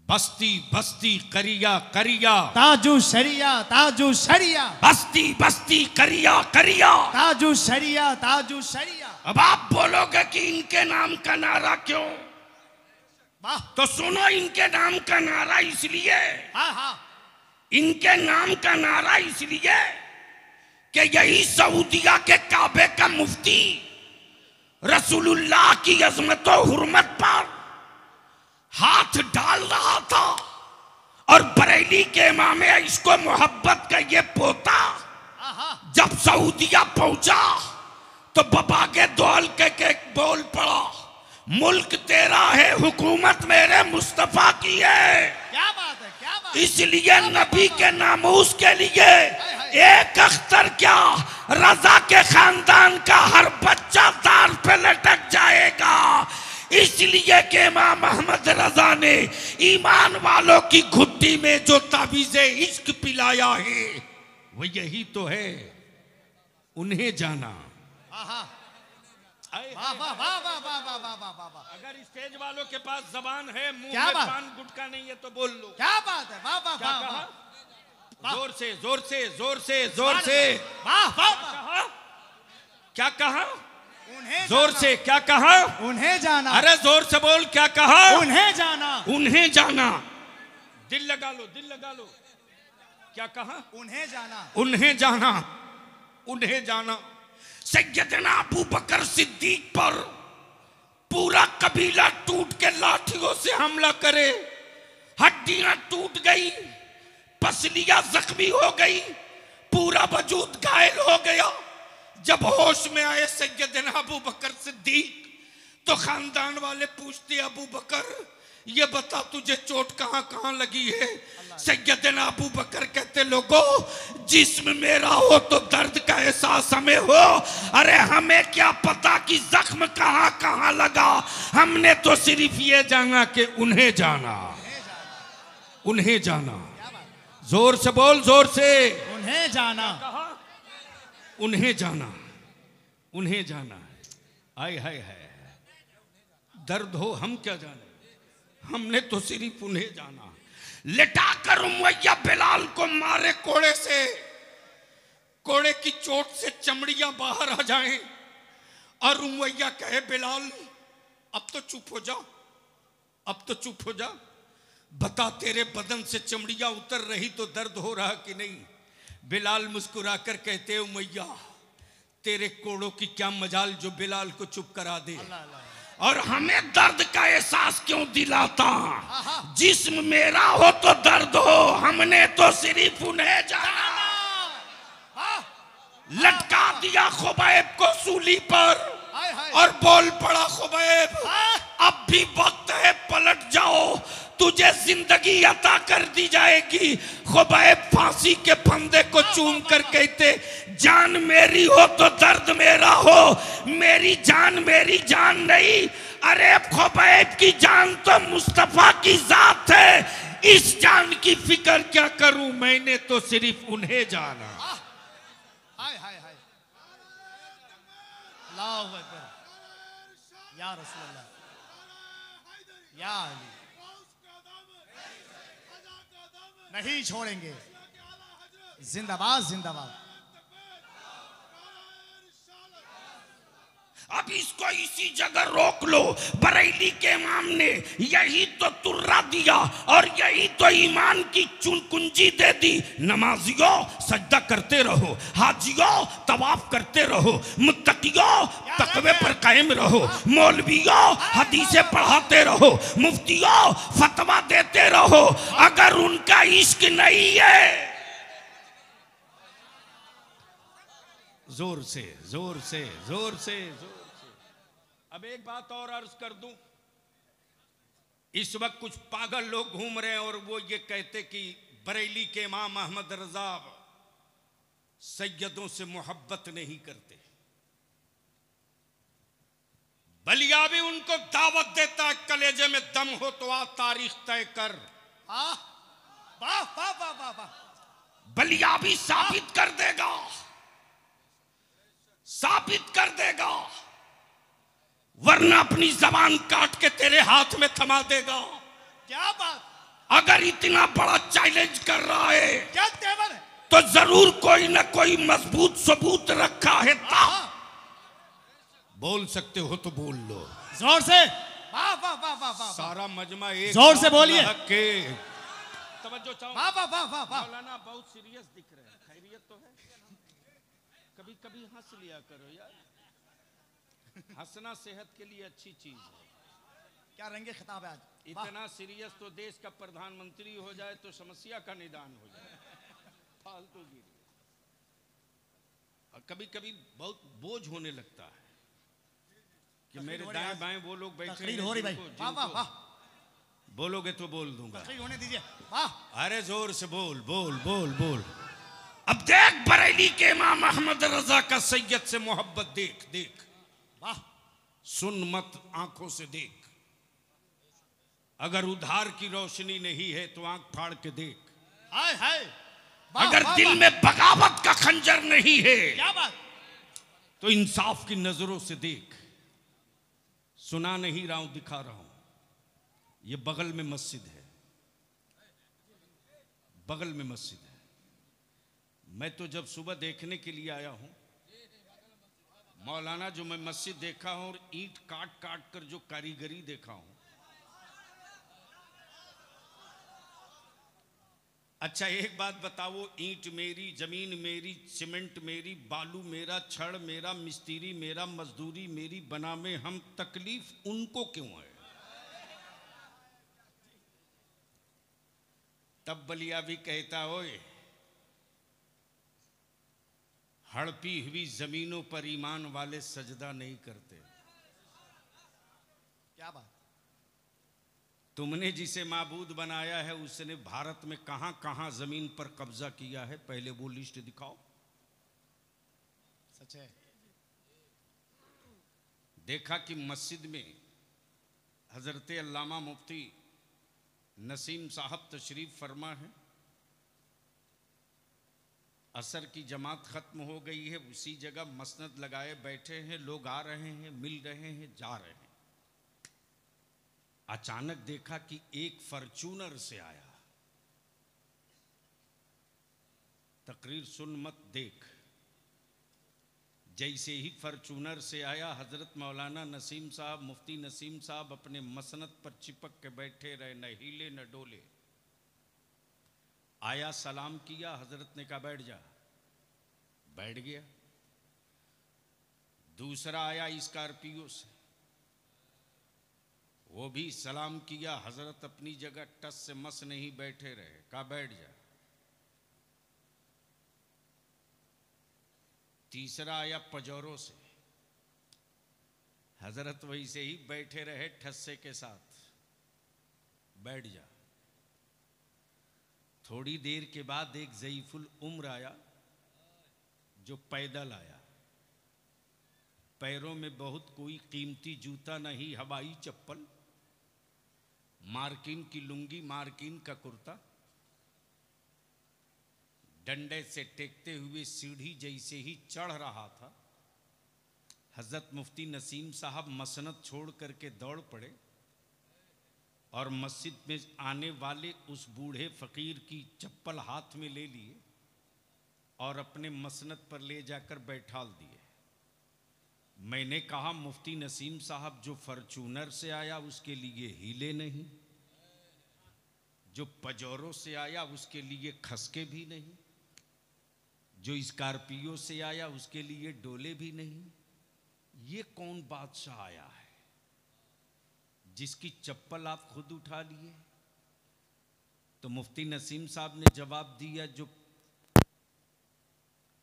बस्ती बस्ती करिया करिया, ताजु शरिया ताजु शरिया, बस्ती बस्ती करिया करिया, ताजु शरिया ताजु शरिया। अब आप बोलोगे कि इनके नाम का नारा क्यों? वाह, तो सुनो, इनके नाम का नारा इसलिए, हाँ हाँ, इनके नाम का नारा इसलिए कि यही सऊदिया के काबे का मुफ्ती रसूलुल्लाह की अजमत और हुर्मत पर हाथ डाल रहा था और बरेली के इमाम इसको मोहब्बत का ये पोता जब सऊदिया पहुंचा तो बबागे दौल के बोल पड़ा, मुल्क तेरा है, हुकूमत मेरे मुस्तफा की है। क्या बात है, क्या बात। इसलिए नबी के नामूस के लिए एक अख्तर क्या, रजा के खानदान का हर बच्चा तार पे लटक जाएगा। इसलिए कि इमाम अहमद रजा ने ईमान वालों की घुट्टी में जो ताबीज़े इश्क पिलाया है वो यही तो है, उन्हें जाना। वाह वाह वाह वाह वाह वाह वाह वाह वाह। अगर स्टेज वालों के पास जबान है, मुंह क्या में बात? पान गुटका नहीं है तो बोल लो। क्या बात है, वाह वाह क्या वाह कहा? वाह। जोर से जोर से जोर से जोर से वाह वाह वाह। कहा? क्या कहा? उन्हें जोर जाना, से क्या कहा? उन्हें जाना, अरे जोर से बोल, क्या कहा? उन्हें जाना, उन्हें जाना। दिल लगा लो, दिल लगा लो। क्या कहा? उन्हें जाना, उन्हें जाना, उन्हें जाना। सैयदना अबू बकर सिद्दीक पर पूरा कबीला टूट के लाठियों से हमला करे, हड्डियां टूट गई, पसलियां जख्मी हो गई, पूरा वजूद घायल हो गया। जब होश में आए सैयदना अबू बकर सिद्दीक तो खानदान वाले पूछते, अबू बकर ये बता तुझे चोट कहां कहां लगी है? सैयदना अबू बकर कहते, लोगों जिस्म मेरा हो तो दर्द का एहसास हमें हो, अरे हमें क्या पता कि जख्म कहां कहां लगा, हमने तो सिर्फ ये जाना कि उन्हें जाना, उन्हें जाना। जोर से बोल, जोर से। उन्हें जाना, उन्हें जाना, उन्हें जाना। आय हाय हाय, दर्द हो हम क्या जाने, हमने तो सिर्फ उन्हें जाना। लिटाकर उमैया बिलाल को मारे कोड़े से, कोड़े की चोट से चमड़ियां बाहर आ जाएं और उमैया कहे, बिलाल अब तो चुप हो जा, अब तो चुप हो जा, बता तेरे बदन से चमड़ियां उतर रही तो दर्द हो रहा कि नहीं? बिलाल मुस्कुराकर कहते, उमैया तेरे कोड़ों की क्या मजाल जो बिलाल को चुप करा दे, और हमें दर्द का एहसास क्यों दिलाता? जिस्म मेरा हो तो दर्द हो, हमने तो सिर्फ उन्हें जाना। लटका दिया खुबैब को सूली पर और बोल पड़ा, खुबैब अब भी वक्त है, पलट जाओ, तुझे जिंदगी अता कर दी जाएगी। खुबैब फांसी के फंदे को चूम कर कहते, जान मेरी हो तो दर्द मेरा हो, मेरी जान नहीं, अरे खुबैब की जान तो मुस्तफा की जात है, इस जान की फिक्र क्या करूं, मैंने तो सिर्फ उन्हें जाना। हाय हाय हाय, अल्लाहु अकबर, या रसूलल्लाह, या अली, नहीं छोड़ेंगे, जिंदाबाद जिंदाबाद। अब इसको इसी जगह रोक लो, बरेली के इमाम ने यही तो तुर्रा दिया और यही तो ईमान की कुंजी दे दी। नमाजियों सजदा करते रहो, हाजियों तवाफ करते रहो, मुत्तकियों तकवे पर कायम रहो, मौलवियों हदीसें पढ़ाते रहो, मुफ्तियों फतवा देते रहो, अगर उनका इश्क नहीं है। जोर से जोर से जोर से जोर से। अब एक बात और अर्ज कर दूं, इस वक्त कुछ पागल लोग घूम रहे हैं और वो ये कहते कि बरेली के इमाम अहमद रजा सैयदों से मोहब्बत नहीं करते। बलिया भी उनको दावत देता है, कलेजे में दम हो तो आ तारीख तय कर। वाह वाह वाह वाह वाह, बलिया भी साबित कर देगा, साबित कर देगा, वरना अपनी जबान काट के तेरे हाथ में थमा देगा। क्या बात, अगर इतना बड़ा चैलेंज कर रहा है क्या तेवर है? तो जरूर कोई ना कोई मजबूत सबूत रखा है। बोल सकते हो तो बोल लो जोर से। वाह वाह वाह वाह वाह। सारा मजमा एक जोर से बोलिए। के तवज्जो चाहो। वाह वाह वाह वाह वाह। मौलाना बहुत सीरियस दिख रहे हैं, खैरियत तो है? कभी कभी हंस लिया करो यार, हंसना सेहत के लिए अच्छी चीज है। क्या रंगे खिताब है आज। इतना सीरियस तो देश का प्रधानमंत्री हो जाए तो समस्या का निदान हो जाए, फालतू गिरी। और कभी कभी बहुत बोझ होने लगता है कि मेरे दाएं बाएं वो लोग बैठे तकरीर हो रही भाई। वाह वाह वाह। बोलोगे तो बोल दूंगा। तकरीर होने दीजिए। वाह। अरे जोर से बोल बोल बोल बोल। अब देख बरेली के इमाम अहमद रजा का सैयद से मोहब्बत देख देख। वाह। सुन मत आंखों से देख। अगर उधार की रोशनी नहीं है तो आंख फाड़ के देख। हाय हाय। अगर दिल में बगावत का खंजर नहीं है क्या बात, तो इंसाफ की नजरों से देख। सुना नहीं रहा हूं, दिखा रहा हूं। ये बगल में मस्जिद है, बगल में मस्जिद है। मैं तो जब सुबह देखने के लिए आया हूं मौलाना, जो मैं मस्जिद देखा हूं और ईंट काट काट कर जो कारीगरी देखा हूं। अच्छा एक बात बताओ, ईंट मेरी, जमीन मेरी, सीमेंट मेरी, बालू मेरा, छड़ मेरा, मिस्त्री मेरा, मजदूरी मेरी, बना में हम, तकलीफ उनको क्यों है? तब बलिया भी कहता, ओए हड़पी हुई जमीनों पर ईमान वाले सजदा नहीं करते। क्या बात। तुमने जिसे माबूद बनाया है उसने भारत में कहां कहां जमीन पर कब्जा किया है, पहले वो लिस्ट दिखाओ। सच है। देखा कि मस्जिद में हजरत अल्लामा मुफ्ती नसीम साहब तशरीफ फरमा है। असर की जमात खत्म हो गई है, उसी जगह मसनद लगाए बैठे हैं, लोग आ रहे हैं, मिल रहे हैं, जा रहे हैं। अचानक देखा कि एक फॉर्च्यूनर से आया। तकरीर सुन मत देख। जैसे ही फॉर्च्यूनर से आया, हजरत मौलाना नसीम साहब, मुफ्ती नसीम साहब अपने मसनद पर चिपक के बैठे रहे, न हिले न डोले। आया, सलाम किया, हजरत ने कहा बैठ जा, बैठ गया। दूसरा आया स्कॉर्पियो से, वो भी सलाम किया, हजरत अपनी जगह टस से मस नहीं बैठे रहे, कहा बैठ जा। तीसरा आया पजौरों से, हजरत वैसे ही बैठे रहे ठस्से के साथ, बैठ जा। थोड़ी देर के बाद एक ज़ईफुल उम्र आया जो पैदल आया। पैरों में बहुत कोई कीमती जूता नहीं, हवाई चप्पल, मार्किन की लुंगी, मार्किन का कुर्ता, डंडे से टेकते हुए सीढ़ी जैसे ही चढ़ रहा था, हजरत मुफ्ती नसीम साहब मसनद छोड़ करके दौड़ पड़े और मस्जिद में आने वाले उस बूढ़े फकीर की चप्पल हाथ में ले लिए और अपने मसनद पर ले जाकर बैठाल दिए। मैंने कहा मुफ्ती नसीम साहब, जो फॉर्च्यूनर से आया उसके लिए हिले नहीं, जो पजौरों से आया उसके लिए खसके भी नहीं, जो स्कॉर्पियो से आया उसके लिए डोले भी नहीं। ये कौन बादशाह आया है जिसकी चप्पल आप खुद उठा लिए? तो मुफ्ती नसीम साहब ने जवाब दिया, जो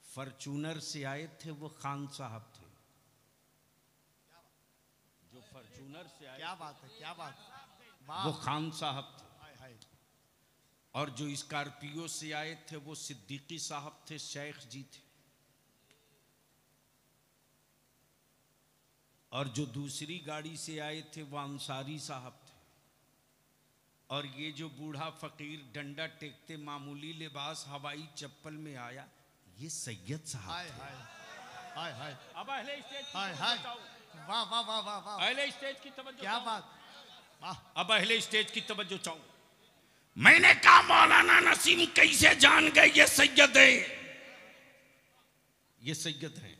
फॉर्च्यूनर से आए थे वो खान साहब थे। जो फॉर्च्यूनर से आए, क्या बात है, क्या बात है। वो खान साहब थे। हाय हाय। और जो स्कॉर्पियो से आए थे वो सिद्दीकी साहब थे, शेख जी थे। और जो दूसरी गाड़ी से आए थे वो अंसारी साहब थे। और ये जो बूढ़ा फकीर डंडा टेकते मामूली लिबास हवाई चप्पल में आया, ये सैयद साहब हाय थे। हाय हाय हाय। अब अहले स्टेज की हाय तवज्जो हाय। चाहो। वाह वाह वाह वाह वाह। अहले स्टेज की तवज्जो क्या चाहो। बात। वाह। अब अहले स्टेज की तवज्जो चाहो। मैंने कहा मौलाना नसीम कैसे जान गए ये सैयद है, ये सैयद हैं।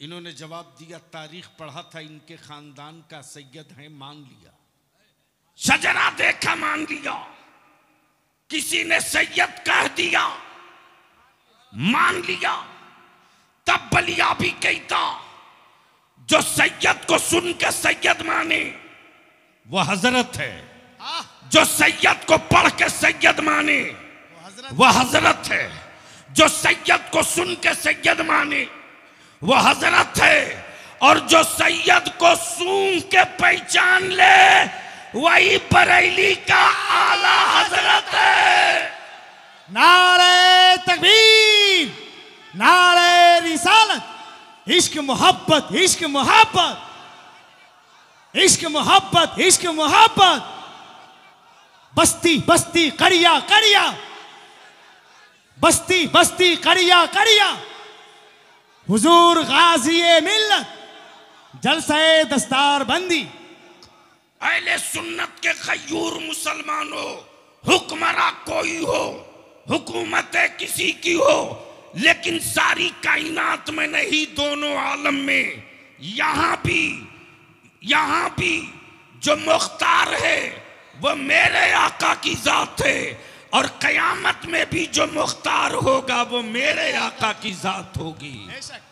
इन्होंने जवाब दिया तारीख पढ़ा था इनके खानदान का, सैयद हैं, मान लिया। शजरा देखा मान लिया, किसी ने सैयद कह दिया मान लिया। तब बलिया भी कहता जो सैयद को सुन के सैयद माने वो हजरत है, जो सैयद को पढ़ के सैयद माने वो हजरत है, जो सैयद को सुन के सैयद माने वो हजरत है, और जो सैयद को सूंघ के पहचान ले वही बरेली का आला हजरत है। नारे तकबीर, नारे रिसालत, इश्क मोहब्बत, इश्क मोहब्बत, इश्क मोहब्बत, इश्क मोहब्बत। बस्ती बस्ती कड़िया कड़िया, बस्ती बस्ती कड़िया कड़िया, हुजूर गाज़ी मिल्लत, जलसे दस्तार बंदी। अहले सुन्नत के गयूर मुसलमानों, हुक्मरां कोई हो, हुकूमत किसी की हो, लेकिन सारी कायनात में नहीं, दोनों आलम में। यहां भी जो मुख्तार है वो मेरे आका की जात है, और कयामत में भी जो मुख्तार होगा वो मेरे आका की जात होगी। बेशक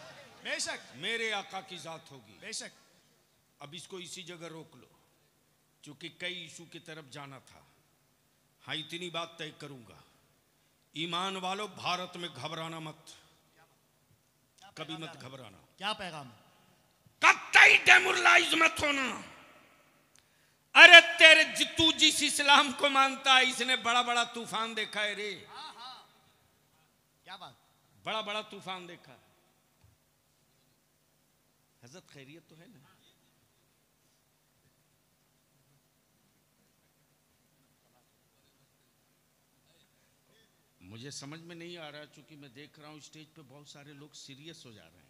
बेशक मेरे आका की जात होगी। बेशक। अब इसको इसी जगह रोक लो, क्योंकि कई इशू की तरफ जाना था। हाँ, इतनी बात तय करूंगा, ईमान वालों, भारत में घबराना मत, कभी मत घबराना। क्या पैगाम? कतई डेमोरलाइज मत होना। अरे तेरे तू जिस इस्लाम को मानता है, इसने बड़ा बड़ा तूफान देखा है रे, क्या बात? बड़ा बड़ा तूफान देखा है। हजरत खैरियत तो है ना? मुझे समझ में नहीं आ रहा, चूंकि मैं देख रहा हूं स्टेज पे बहुत सारे लोग सीरियस हो जा रहे हैं।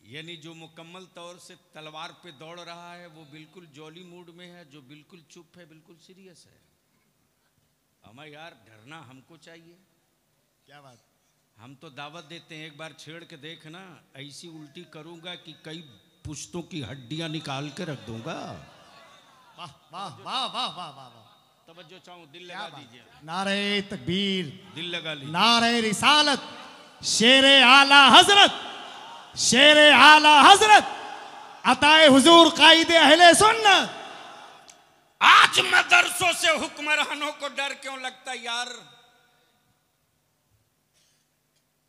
यानी जो मुकम्मल तौर से तलवार पे दौड़ रहा है वो बिल्कुल जॉली मूड में है, जो बिल्कुल चुप है बिल्कुल सीरियस है। हमें यार डरना हमको चाहिए। क्या बात? हम तो दावत देते हैं, एक बार छेड़ के देखना, ऐसी उल्टी करूंगा कि कई पुश्तों की हड्डियां निकाल के रख दूंगा। वाह वाह वाह वाह वाह वाह वाह। तवज्जो चाहूं, दिल लगा दीजिए, नारे तकबीर, दिल लगा लीजिए। नारे रिसालत, शेरे आला हजरत, शेरे आला हजरत, अताए हुजूर कायदे अहले सुन्नत। आज मदरसों से हुक्मरानों को डर क्यों लगता है यार?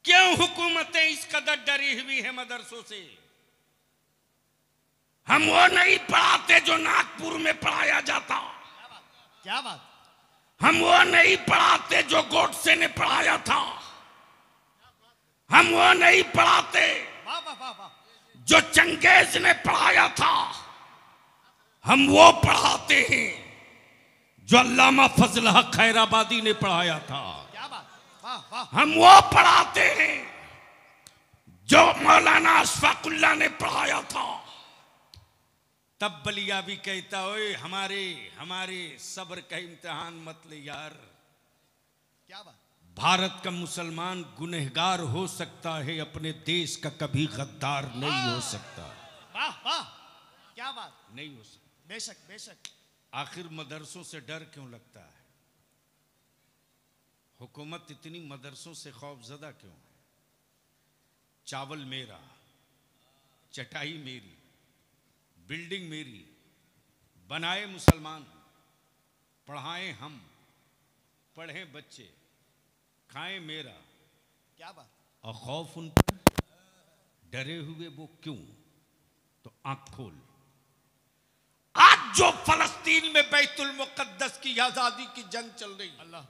क्यों हुकूमतें इस कदर डरी हुई है मदरसों से? हम वो नहीं पढ़ाते जो नागपुर में पढ़ाया जाता, क्या बात? हम वो नहीं पढ़ाते जो गोडसे ने पढ़ाया था, हम वो नहीं पढ़ाते वाह वाह वाह वाह। जो चंगेज ने पढ़ाया था, हम वो पढ़ाते हैं जो अल्लामा फजल हक खैराबादी ने पढ़ाया था। क्या बात? वाह वाह। हम वो पढ़ाते हैं जो मौलाना अशफाकुल्लाह ने पढ़ाया था। तब बलिया भी कहता, ओए हमारे सब्र का इम्तिहान मत ले यार। क्या बात? भारत का मुसलमान गुनहगार हो सकता है, अपने देश का कभी गद्दार नहीं हो सकता। वाह वाह, क्या बात? नहीं हो सकता। बेशक बेशक। आखिर मदरसों से डर क्यों लगता है? हुकूमत इतनी मदरसों से खौफजदा क्यों है? चावल मेरा, चटाई मेरी, बिल्डिंग मेरी, बनाए मुसलमान, पढ़ाएं हम, पढ़ें बच्चे, खाएं मेरा। क्या बात? और खौफ उन पर, डरे हुए वो क्यों? तो आंख खोल। आज जो फलस्तीन में बैतुल मुकद्दस की आजादी की जंग चल रही, अल्लाह,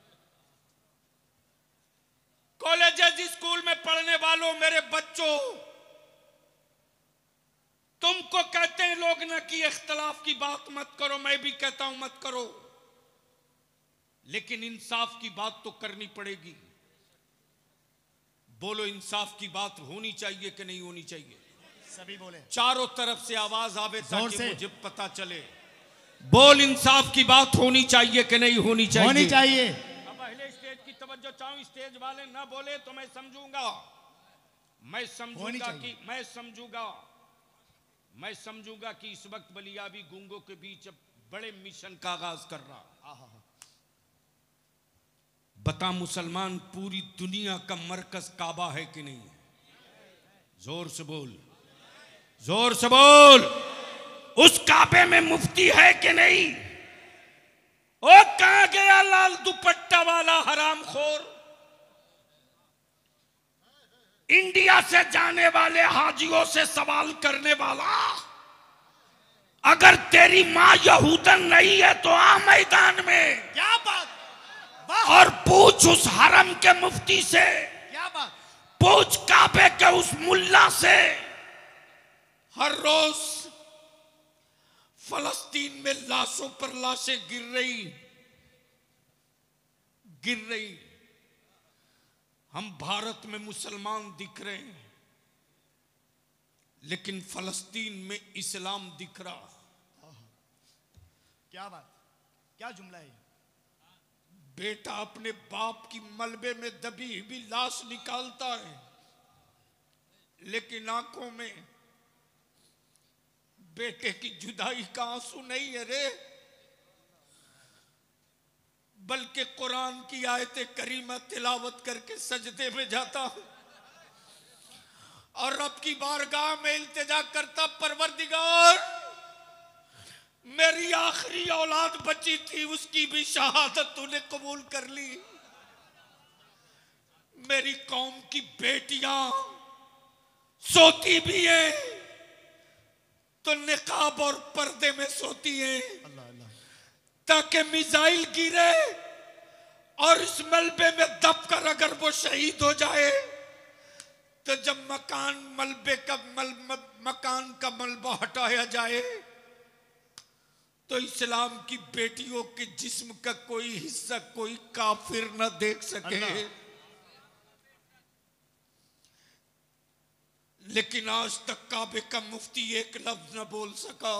कॉलेजेस स्कूल में पढ़ने वालों, मेरे बच्चों, तुमको कहते हैं लोग ना कि इख्तलाफ की बात मत करो, मैं भी कहता हूं मत करो, लेकिन इंसाफ की बात तो करनी पड़ेगी। बोलो, इंसाफ की बात होनी चाहिए कि नहीं होनी चाहिए? सभी बोले। चारों तरफ से आवाज आवे जोर ताकि से। मुझे पता चले। बोल, इंसाफ की बात होनी चाहिए कि नहीं होनी चाहिए? होनी चाहिए। अब अहले स्टेज की तवज्जो चाहूं, स्टेज वाले ना बोले तो मैं समझूंगा कि इस वक्त बलियाबी गूंगों के बीच अब बड़े मिशन का आगाज कर रहा। बता मुसलमान, पूरी दुनिया का मरकज काबा है कि नहीं? जोर से बोल, जोर से बोल। उस काबे में मुफ्ती है कि नहीं? ओ कहां गया लाल दुपट्टा वाला हरामखोर? इंडिया से जाने वाले हाजियों से सवाल करने वाला, अगर तेरी मां यहूदन नहीं है तो आ मैदान में। क्या बात, वाह, और पूछ उस हरम के मुफ्ती से, क्या बात, पूछ काबे के उस मुल्ला से। हर रोज फलस्तीन में लाशों पर लाशें गिर रही। हम भारत में मुसलमान दिख रहे हैं, लेकिन फलस्तीन में इस्लाम दिख रहा। क्या बात, क्या जुमला है? बेटा अपने बाप की मलबे में दबी हुई लाश निकालता है, लेकिन आंखों में बेटे की जुदाई का आंसू नहीं है रे, बल्कि कुरान की आयत करीमा तिलावत करके सजदे में जाता हूं और रब की बारगाह में इल्तिजा करता, परवरदिगार मेरी आखिरी औलाद बची थी, उसकी भी शहादत तूने कबूल कर ली। मेरी कौम की बेटियां सोती भी हैं तो निकाब और पर्दे में सोती हैं, ताकि मिसाइल गिरे और इस मलबे में दबकर अगर वो शहीद हो जाए तो जब मकान का मलबा हटाया जाए तो इस्लाम की बेटियों के जिस्म का कोई हिस्सा कोई काफिर न देख सके। लेकिन आज तक काबे का मुफ्ती एक लफ्ज न बोल सका,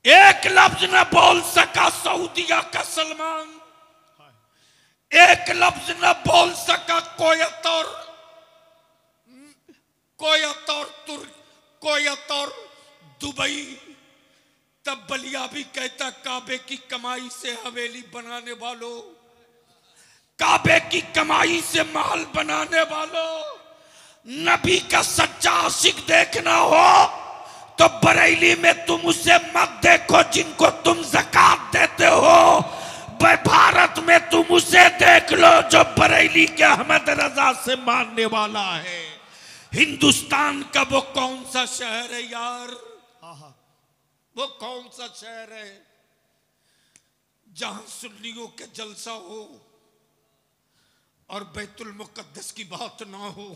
एक लफ्ज न बोल सका। सऊदिया का सलमान एक लफ्ज न बोल सका। कोयत और दुबई। तब बलिया भी कहता, काबे की कमाई से हवेली बनाने वालों, काबे की कमाई से महल बनाने वालों, नबी का सच्चा आशिक देखना हो तो बरेली में तुम उसे मत देखो जिनको तुम ज़कात देते हो, भारत में तुम उसे देख लो जो बरेली के अहमद रजा से मानने वाला है। हिंदुस्तान का वो कौन सा शहर है यार, वो कौन सा शहर है जहां सुन्नियों के जलसा हो और बैतुल मुकद्दस की बात ना हो,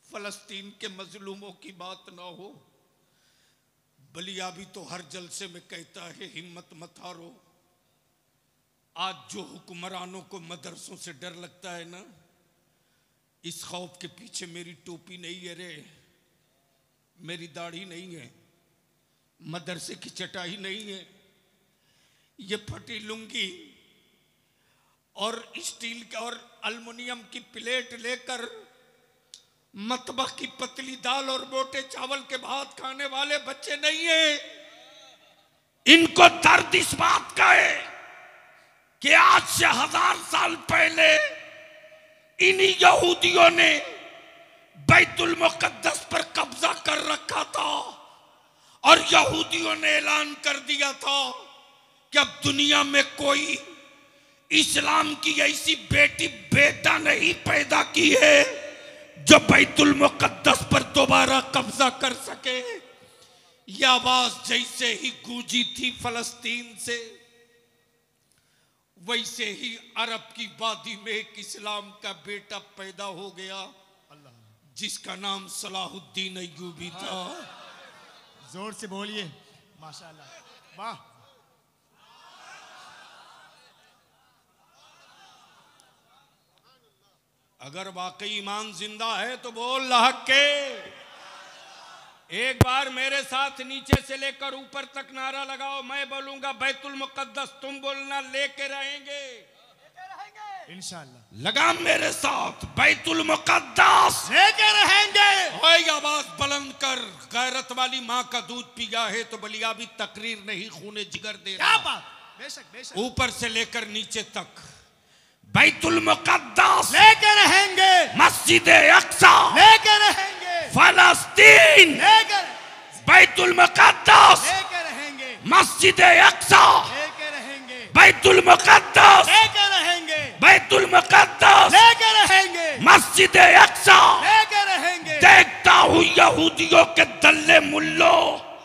फलस्तीन के मजलूमों की बात ना हो। बलिया भी तो हर जलसे में कहता है, हिम्मत मत हारो। आज जो हुक्मरानों को मदरसों से डर लगता है ना, इस खौफ के पीछे मेरी टोपी नहीं है रे, मेरी दाढ़ी नहीं है, मदरसे की चटाई नहीं है, ये फटी लुंगी और स्टील का और अल्युमिनियम की प्लेट लेकर मतबख की पतली दाल और मोटे चावल के भात खाने वाले बच्चे नहीं है। इनको दर्द इस बात का है कि आज से 1000 साल पहले इन्हीं यहूदियों ने बैतुल मुकद्दस पर कब्जा कर रखा था और यहूदियों ने ऐलान कर दिया था कि अब दुनिया में कोई इस्लाम की ऐसी बेटा नहीं पैदा की है जो बैतुल मुकद्दस पर दोबारा कब्जा कर सके। यह आवाज जैसे ही गूंजी थी फलस्तीन से, वैसे ही अरब की वादी में एक इस्लाम का बेटा पैदा हो गया जिसका नाम सलाहुद्दीन अय्यूबी था। जोर से बोलिए, माशाल्लाह, वाह। अगर वाकई ईमान जिंदा है तो बोल हक के। एक बार मेरे साथ नीचे से लेकर ऊपर तक नारा लगाओ। मैं बोलूंगा बैतुल मुकद्दस, तुम बोलना लेके रहेंगे इंशाअल्लाह। लगाम मेरे साथ, बैतुल मुकद्दस लेके रहेंगे। ओए आवाज बुलंद कर, गैरत वाली माँ का दूध पिया है तो बलियाबी तकरीर नहीं, खूने जिगर दे क्या रहा। बात, बेशक बेशक। ऊपर से लेकर नीचे तक बैतुल मुकद्दस लेके रहेंगे, मस्जिद अक्सा लेके रहेंगे, फलस्तीन लेके बैतुल मुकद्दस लेके रहेंगे, मस्जिद अक्सा लेके रहेंगे, बैतुल मुकद्दस लेके रहेंगे, बैतुल मुकद्दस लेके रहेंगे, मस्जिद अक्सा लेके रहेंगे। देखता हूँ यहूदियों के दल्ले मुल्लो,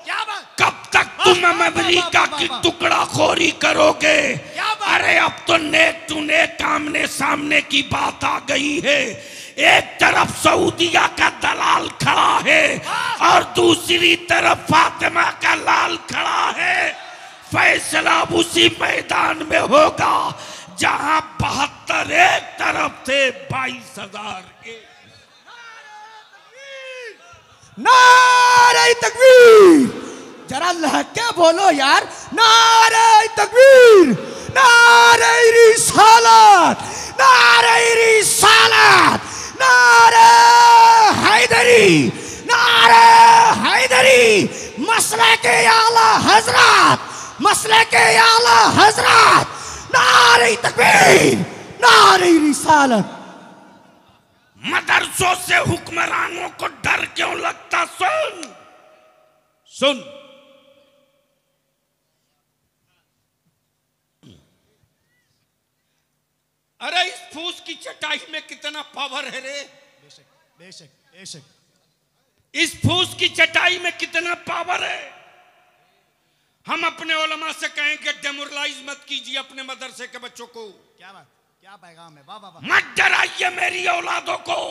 क्या बात, कब तक तुम अमेरिका की टुकड़ा खोरी करोगे। क्या बात? अरे अब तो नेक टू नेक आमने सामने की बात आ गई है। एक तरफ सऊदिया का दलाल खड़ा है और दूसरी तरफ फातिमा का लाल खड़ा है। फैसला उसी मैदान में होगा जहां 72 एक तरफ थे, 22,000 एक। नारे तकबीर, जरा लहके बोलो यार। नारे तकबीर, नारे रिसालत, नारे रिसालत, नारे हैदरी, नारे हैदरी। मसले के आला हजरत, मसले के आला हजरत। नारे तकबीर, नारे रिसालत। मदरसों से हुक्मरानों को डर क्यों लगता? सुन सुन, अरे इस फूस की चटाई में कितना पावर है रे। बेशक बेशक बेशक। इस फूस की चटाई में कितना पावर है। हम अपने उलमा से कहेंगे डेमोरलाइज मत कीजिए अपने मदरसे के बच्चों को। क्या बात, क्या पैगाम है। वाह वाह वाह। मत डराइए मेरी औलादों को,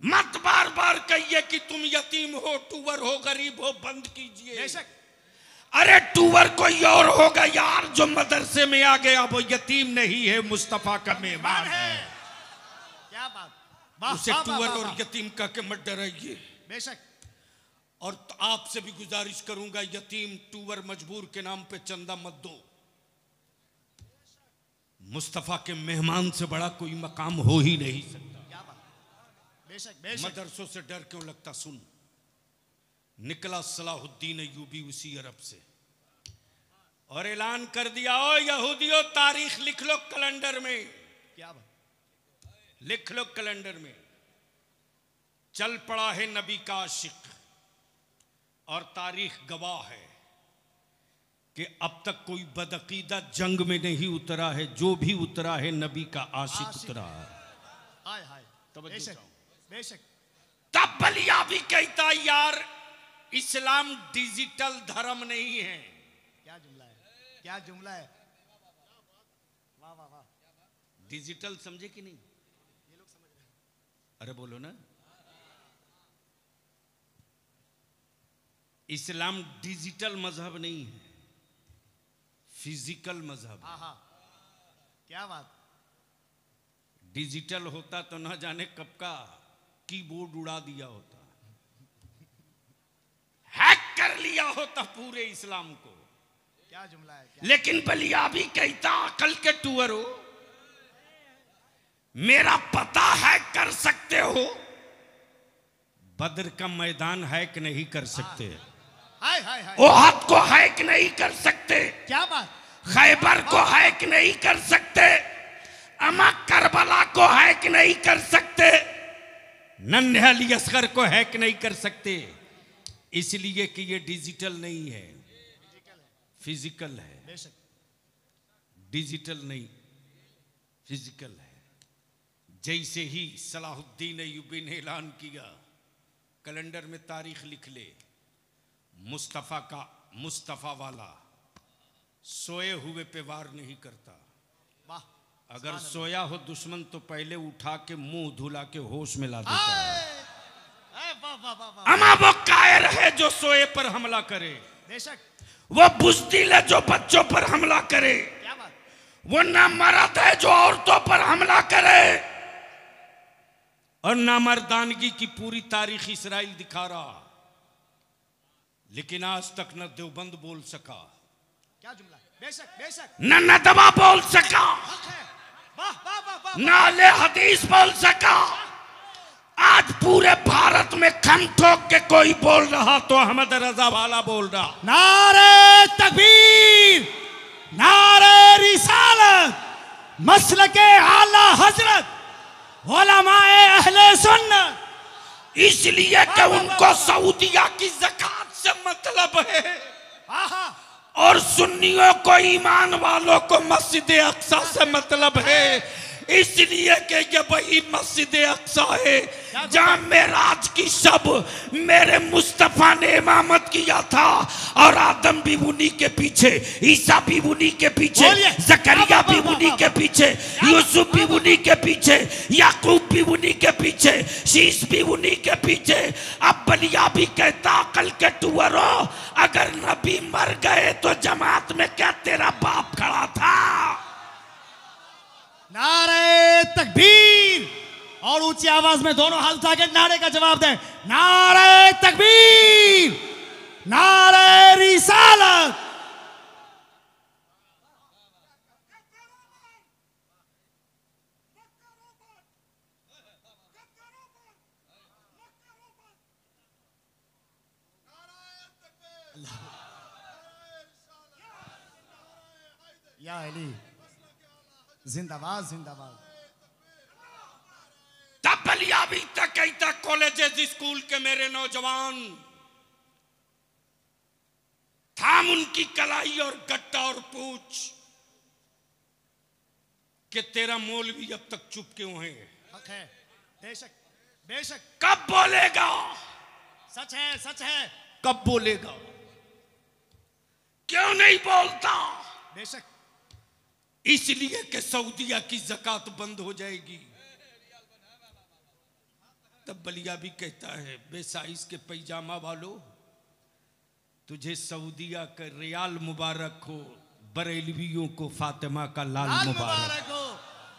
मत बार बार कहिए कि तुम यतीम हो, टूवर हो, गरीब हो, बंद कीजिए। बेशक। अरे टूवर कोई और होगा यार जो मदरसे में आ गया, वो यतीम नहीं है, मुस्तफा का मेहमान है। क्या बात, वाह, उसे वाह, टूवर वाह, और वाह। यतीम कह के मत डराइए। बेशक। और आपसे भी गुजारिश करूंगा, यतीम टूवर मजबूर के नाम पे चंदा मत दो। मुस्तफा के मेहमान से बड़ा कोई मकाम हो ही नहीं सकता। क्या बात, बेशक बेशक। मदरसों से डर क्यों लगता? सुन, निकला सलाहुद्दीन अय्यूबी उसी अरब से और ऐलान कर दिया, ओ यहूदियों तारीख लिख लो कैलेंडर में। क्या बात, लिख लो कैलेंडर में। चल पड़ा है नबी का आशिक और तारीख गवाह है कि अब तक कोई बदअकीदा जंग में नहीं उतरा है। जो भी उतरा है नबी का आशिक उतरा है। हाय हाय। तवज्जो बेशक चाहूं। बेशक। तब बलियाबी कहता यार इस्लाम डिजिटल धर्म नहीं है। क्या जुमला है, क्या जुमला है। वाह वाह वाह। डिजिटल समझे कि नहीं? ये लोग समझ रहे हैं। अरे बोलो ना। इस्लाम डिजिटल मजहब नहीं है, फिजिकल मजहब। हाँ हाँ। क्या बात। डिजिटल होता तो न जाने कब का कीबोर्ड उड़ा दिया होता, हैक कर लिया होता पूरे इस्लाम को। क्या जुमला है, क्या। लेकिन बलियाबी कहता अकल के टूअर हो, मेरा पता हैक कर सकते हो, बद्र का मैदान हैक नहीं कर सकते, हाय हाय हाय। ओहद को हैक नहीं कर सकते, क्या बात। खैबर को हैक नहीं कर सकते, अमा करबला को हैक नहीं कर सकते, नन्हे अली असगर को हैक नहीं कर सकते, इसलिए कि ये डिजिटल नहीं है, फिजिकल है। बेशक। डिजिटल नहीं, फिजिकल है। जैसे ही सलाहुद्दीन अय्यूबी ने ऐलान किया, कैलेंडर में तारीख लिख ले, मुस्तफा का मुस्तफा वाला सोए हुए पे वार नहीं करता। वाह। अगर सोया हो दुश्मन तो पहले उठा के मुंह धुला के होश में ला देता है। हाय, वाह वाह वाह वाह। अमा वो कायर है जो सोए पर हमला करे, बेशक। वो बुज़दिल है जो बच्चों पर हमला करे, क्या बात। वो नामर्द है जो औरतों पर हमला करे, और नामर्दानगी की पूरी तारीख इस्राइल दिखा रहा। लेकिन आज तक न देवबंद बोल सका, क्या जुमला है? बेशक बेशक। न नदवा बोल सका, हक है। वाह वाह वाह वाह। न अहले हदीस बोल सका। आज पूरे भारत में खम ठोक के कोई बोल रहा तो अहमद रजा वाला बोल रहा। नारे तकबीर, नारे रिसालत, मसलके आला हजरत, उलमाए अहले सुन्नत। इसलिए कि उनको सऊदिया की ज़कात से मतलब है आहा। और सुन्नियों को, ईमान वालों को मस्जिद अक्सा से मतलब है। इसलिए कि ये वही मस्जिद अक्सा है जहां मेराज की शब मेरे मुस्तफा ने इमामत किया था, और आदम भी उन्हीं के पीछे, ईसा भी उन्हीं के पीछे, जकरिया भी उन्हीं के पीछे, यूसुफ भी उन्हीं के पीछे, याकूब भी उन्हीं के पीछे, शीश भी उन्हीं के पीछे। अब बलिया भी कहता अकल के टुअरो, अगर नबी मर गए तो जमात में क्या तेरा बाप खड़ा था? नारे तकबीर, और ऊंची आवाज में दोनों हाथ उठा के नारे का जवाब दें। नारे तकबीर, नारे रिसालत। या अली जिंदाबाद जिंदाबाद। तब बलिया भी तक कई तक कॉलेजेस स्कूल के मेरे नौजवान थाम उनकी कलाई और गट्टा और पूछ कि तेरा मौलवी अब तक चुप क्यों है? हक है। बेशक बेशक। कब बोलेगा? सच है सच है। कब बोलेगा? क्यों नहीं बोलता? बेशक। इसलिए कि सऊदिया की ज़कात बंद हो जाएगी। तब बलिया भी कहता है बेसाइज के पैजामा वालों, तुझे सऊदिया का रियाल मुबारक हो, बरेलवियों को फातिमा का लाल मुबारक हो।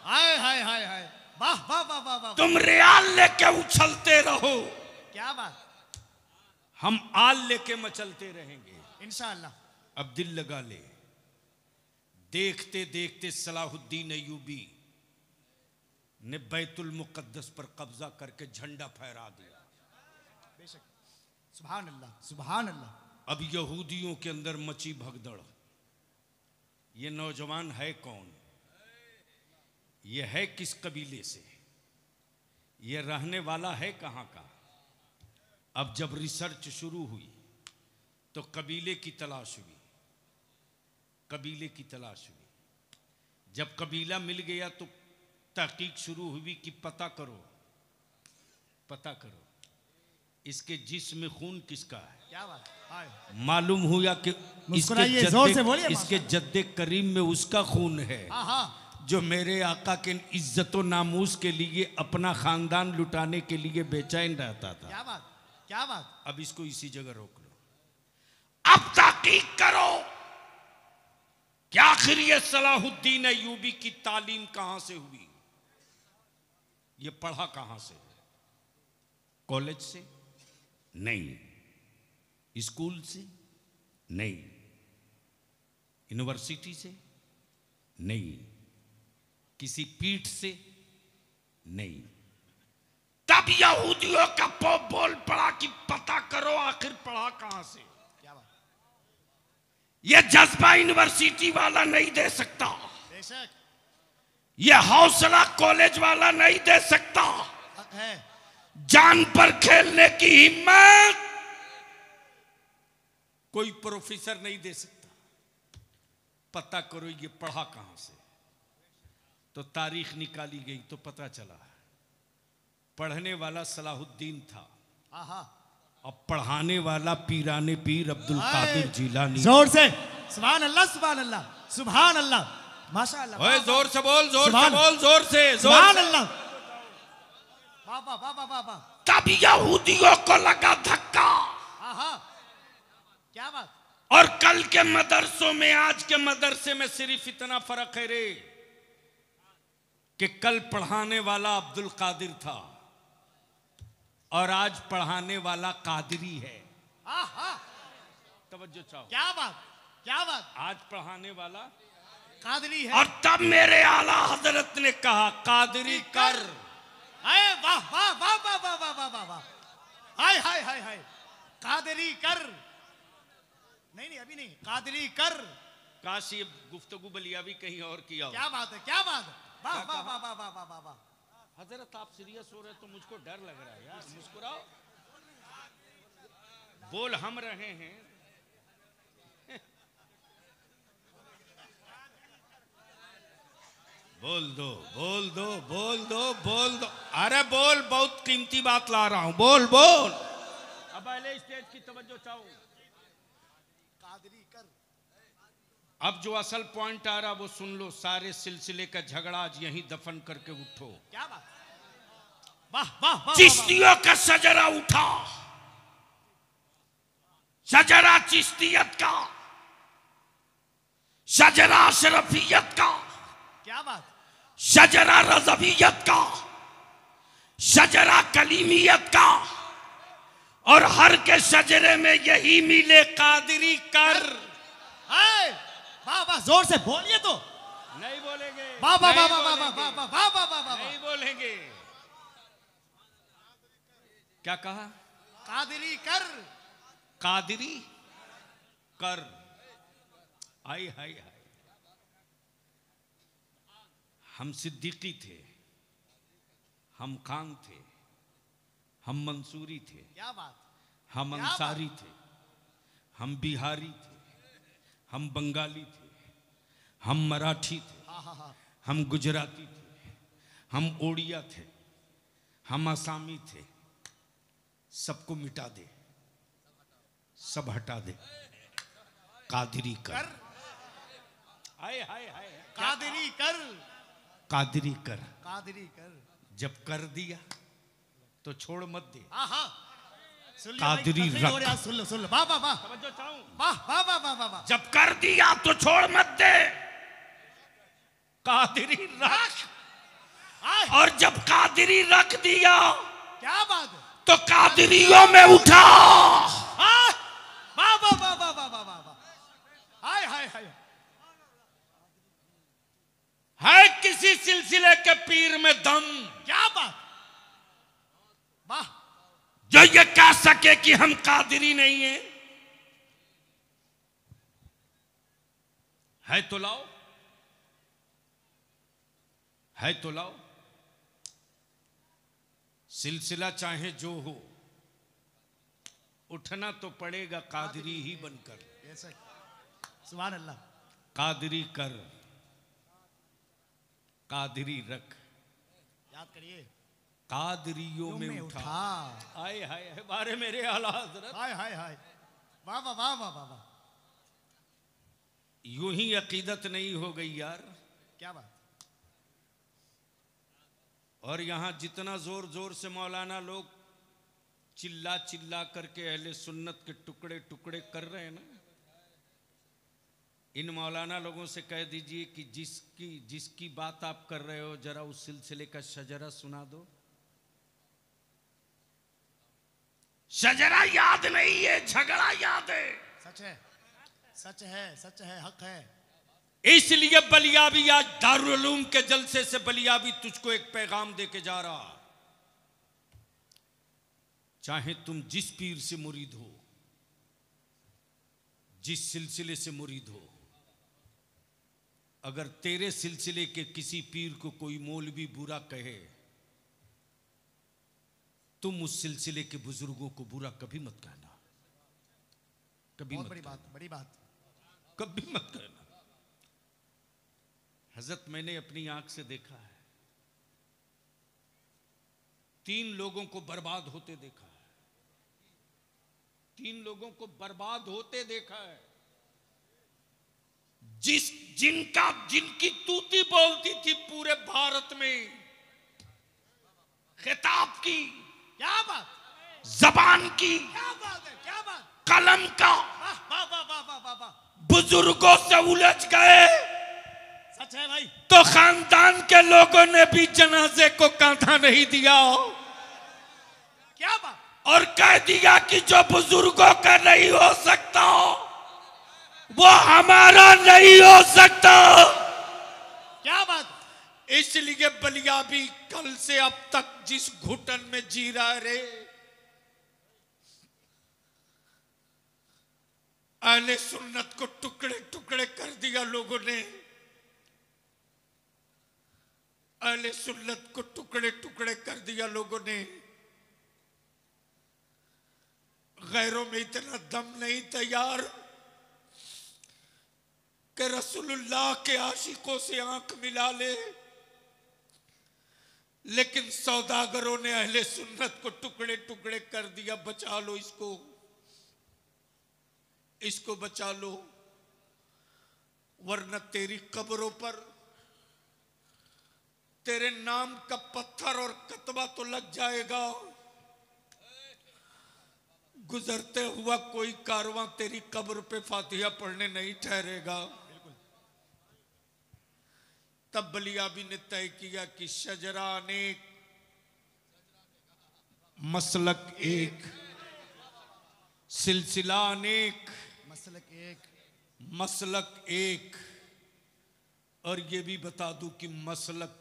हाय हाय हाय हाय। वाह वाह वाह वाह वाह। तुम रियाल लेके उछलते रहो, क्या बात। हम आल लेके मचलते रहेंगे इंशाअल्लाह। अब दिल लगा ले। देखते देखते सलाहुद्दीन अय्यूबी ने बैतुल मुक़द्दस पर कब्जा करके झंडा फहरा दिया। बेशक। सुभान अल्लाह सुभान अल्लाह। अब यहूदियों के अंदर मची भगदड़। ये नौजवान है कौन? ये है किस कबीले से? ये रहने वाला है कहाँ का? अब जब रिसर्च शुरू हुई तो कबीले की तलाश हुई, कबीले की तलाश हुई। जब कबीला मिल गया तो तहकीक शुरू हुई कि पता करो, पता करो इसके जिस्म में खून किसका है। क्या बात। हाय। मालूम हुआ कि इसके जद्दे करीम में उसका खून है जो मेरे आका के इज्जत व नामूस के लिए अपना खानदान लुटाने के लिए बेचैन रहता था। क्या बात क्या बात। अब इसको इसी जगह रोक लो। अब तहकीक करो कि आखिर ये सलाहुद्दीन अय्यूबी की तालीम कहां से हुई, ये पढ़ा कहां से? कॉलेज से नहीं, स्कूल से नहीं, यूनिवर्सिटी से नहीं, किसी पीठ से नहीं। तब यहूदियों का पॉप बोल पड़ा कि पता करो आखिर पढ़ा कहां से। क्या बात। यह जज्बा यूनिवर्सिटी वाला नहीं दे सकता, बेशक। यह हौसला कॉलेज वाला नहीं दे सकता, है। जान पर खेलने की हिम्मत कोई प्रोफेसर नहीं दे सकता। पता करो ये पढ़ा कहां से। तो तारीख निकाली गई तो पता चला पढ़ने वाला सलाहुद्दीन था, अब पढ़ाने वाला पीराने पीर अब्दुल कादिर जिलानी। जोर से सुभान अल्लाह सुभान अल्लाह सुभान अल्लाह माशाअल्लाह। ओए जोर से बोल, जोर से बोल, जोर से सुभान अल्लाह। बाबा बाबा बाबा। तब यहूदियों को लगा धक्का। क्या बात। और कल के मदरसों में आज के मदरसे में सिर्फ इतना फर्क है रे कि कल पढ़ाने वाला अब्दुल कादिर था और आज पढ़ाने वाला कादरी है। तवज्जो चाहो। क्या बात, क्या बात। आज पढ़ाने वाला कादरी है। और तब मेरे आला हजरत ने कहा कादरी कर। अरे वाह वाह वाह वाह वाह वाह वाह वाह वाह, हाय हाय हाय हाय, कादरी कर। नहीं नहीं अभी नहीं, कादरी कर। काश ये गुफ्तगू बलियाबी कहीं और किया हो। क्या बात है, क्या बात है, वाह वाह वाह वाह वाह वाह वाह वाह। हजरत आप सीरियस हो रहे तो मुझको डर लग रहा है यार, मुस्कुराओ। बोल हम रहे हैं। बोल दो बोल दो बोल दो बोल दो, अरे बोल, बहुत कीमती बात ला रहा हूं, बोल बोल। अब पहले स्टेज की तवज्जो चाहूं। कादरी कर। अब जो असल पॉइंट आ रहा वो सुन लो। सारे सिलसिले का झगड़ा आज यहीं दफन करके उठो। क्या बात, वाह वाह वाह। चिश्तियों का शजरा उठा, शजरा चिश्तियत का, शजरा अशरफियत का, क्या बात। शजरा रज़वियत का, शजरा कलीमियत का, और हर के शजरे में यही मिले कादरी कर। हाय वाह वाह, जोर से बोलिए तो। नहीं बोलेंगे, वाह वाह वाह वाह वाह वाह वाह वाह वाह वाह वाह। नहीं बोलेंगे। क्या कहा? कादरी कर। कादरी कर। हाय हाय हाय। हम सिद्दीकी थे, हम खान थे, हम मंसूरी थे, क्या बात। हम क्या अंसारी थे, हम बिहारी थे, हम बंगाली थे, हम मराठी थे, हाँ हाँ हाँ। हम गुजराती थे, हम ओडिया थे, हम आसामी थे। सबको मिटा दे, सब हटा दे, कादरी कर। हाय हाय हाय। कादरी कर। कादरी कर। कादरी कर। जब कर दिया तो छोड़ मत दे। हाँ हाँ, सुन लिया कादरी भाई, तकलीफ हो रख। रहा है, सुन लो सुन लो, वाह वाह वाह समझो चाहूं। वाह वाह वाह वाह वाह वाह। जब कर दिया तो छोड़ मत दे, कादरी रख। हाय, और जब कादरी रख दिया क्या बात है। तो कादरियों में उठा। हाँ, वाह वाह वाह वाह वाह वाह वाह वाह। हाय हाय हाय। है किसी सिलसिले के पीर में दम क्या बात, वाह। जो ये कह सके कि हम कादरी नहीं हैं? है तो लाओ, है तो लाओ। सिलसिला चाहे जो हो, उठना तो पड़ेगा कादरी ही बनकर। यस सर, सुभान अल्लाह। कादरी कर, कादरी रख, याद करिए, कादरियों में उठा। आए हाय हाय, बारे मेरे आला हजरत। हाय हाय हाय, वाह वाह वाह वाह वाह वाह। यूं ही अकीदत नहीं हो गई यार। क्या बात। और यहां जितना जोर जोर से मौलाना लोग चिल्ला चिल्ला करके अहले सुन्नत के टुकड़े टुकड़े कर रहे हैं ना, इन मौलाना लोगों से कह दीजिए कि जिसकी बात आप कर रहे हो जरा उस सिलसिले का शजरा सुना दो। शजरा याद नहीं है, झगड़ा याद है। सच है, सच है, सच है, हक है। इसलिए बलियाबी आज दारुल उलूम के जलसे से बलियाबी तुझको एक पैगाम देके जा रहा। चाहे तुम जिस पीर से मुरीद हो, जिस सिलसिले से मुरीद हो, अगर तेरे सिलसिले के किसी पीर को कोई मौलवी बुरा कहे, तुम उस सिलसिले के बुजुर्गों को बुरा कभी मत कहना, कभी बहुत मत बड़ी कहना, बात, बड़ी बात। कभी मत कहना। हजरत मैंने अपनी आंख से देखा है, 3 लोगों को बर्बाद होते देखा है, 3 लोगों को बर्बाद होते देखा है। जिनकी तूती बोलती थी पूरे भारत में, खिताब की, क्या बात, जबान की, क्या बात है, क्या बात। कलम का, वाह वाह वाह वाह वाह वाह वाह। बुजुर्गों से उलझ गए सच है भाई। तो खानदान के लोगों ने भी जनाजे को कांधा नहीं दिया क्या बात। और कह दिया कि जो बुजुर्गों का नहीं हो सकता वो हमारा नहीं हो सकता। क्या बात। इसलिए बलिया भी कल से अब तक जिस घुटन में जी रहा रे, अहले सुन्नत को टुकड़े टुकड़े कर दिया लोगों ने, अहले सुन्नत को टुकड़े टुकड़े कर दिया लोगों ने। गैरों में इतना दम नहीं तैयार कि रसूलुल्लाह के आशिकों से आंख मिला ले, लेकिन सौदागरों ने अहले सुन्नत को टुकड़े टुकड़े कर दिया। बचा लो इसको, इसको बचा लो, वरना तेरी कब्रों पर तेरे नाम का पत्थर और कतबा तो लग जाएगा। गुजरते हुआ कोई कारवां तेरी कब्र पे फातिहा पढ़ने नहीं ठहरेगा। तब बलियाबी ने तय किया कि शजरा अनेक, मसलक एक, सिलसिला अनेक, मसलक एक। और ये भी बता दूं कि मसलक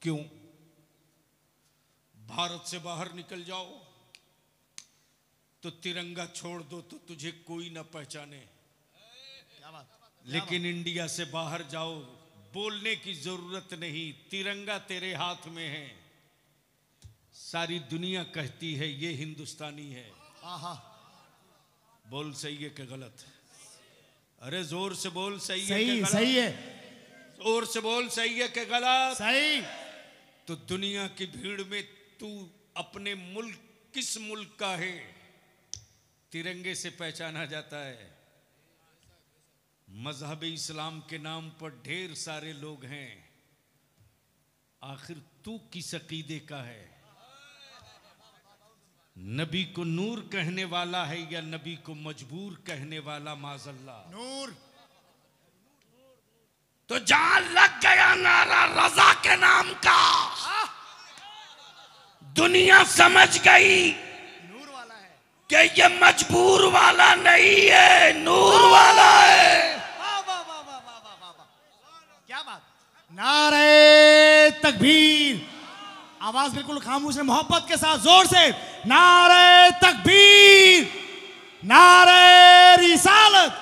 क्यों भारत से बाहर निकल जाओ तो तिरंगा छोड़ दो तो तुझे कोई ना पहचाने, क्या बात। लेकिन इंडिया से बाहर जाओ, बोलने की जरूरत नहीं, तिरंगा तेरे हाथ में है, सारी दुनिया कहती है ये हिंदुस्तानी है। आहा। बोल सही है कि गलत? अरे जोर से बोल, सही है सही कि गलत? सही है। जोर से बोल, सही है कि गलत? सही। तो दुनिया की भीड़ में तू अपने मुल्क, किस मुल्क का है, तिरंगे से पहचाना जाता है। मजहब इस्लाम के नाम पर ढेर सारे लोग हैं, आखिर तू किस अकीदे का है? नबी को नूर कहने वाला है या नबी को मजबूर कहने वाला? माजल्ला नूर। तो जहां लग गया नारा रजा के नाम का, दुनिया समझ गई नूर वाला है कि ये मजबूर वाला नहीं है, नूर वाला है। वाह वाह वाह वाह वाह वाह वाह वाह। क्या बात। नारे तकबीर। आवाज बिल्कुल खामोश है, मोहब्बत के साथ जोर से नारे तकबीर, नारे रिसालत,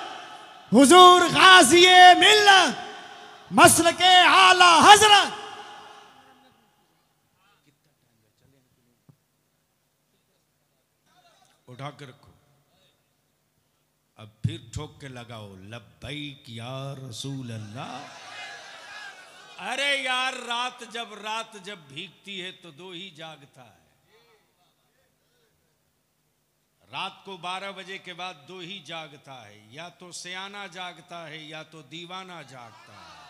हुजूर गाज़ी मिल्लत, मसलके आला हजरत। उठा के रखो, अब फिर ठोक के लगाओ, लब्बैक या रसूल अल्लाह। अरे यार, रात जब भीगती है तो दो ही जागता है। रात को 12 बजे के बाद दो ही जागता है, या तो सियाना जागता है या तो दीवाना जागता है।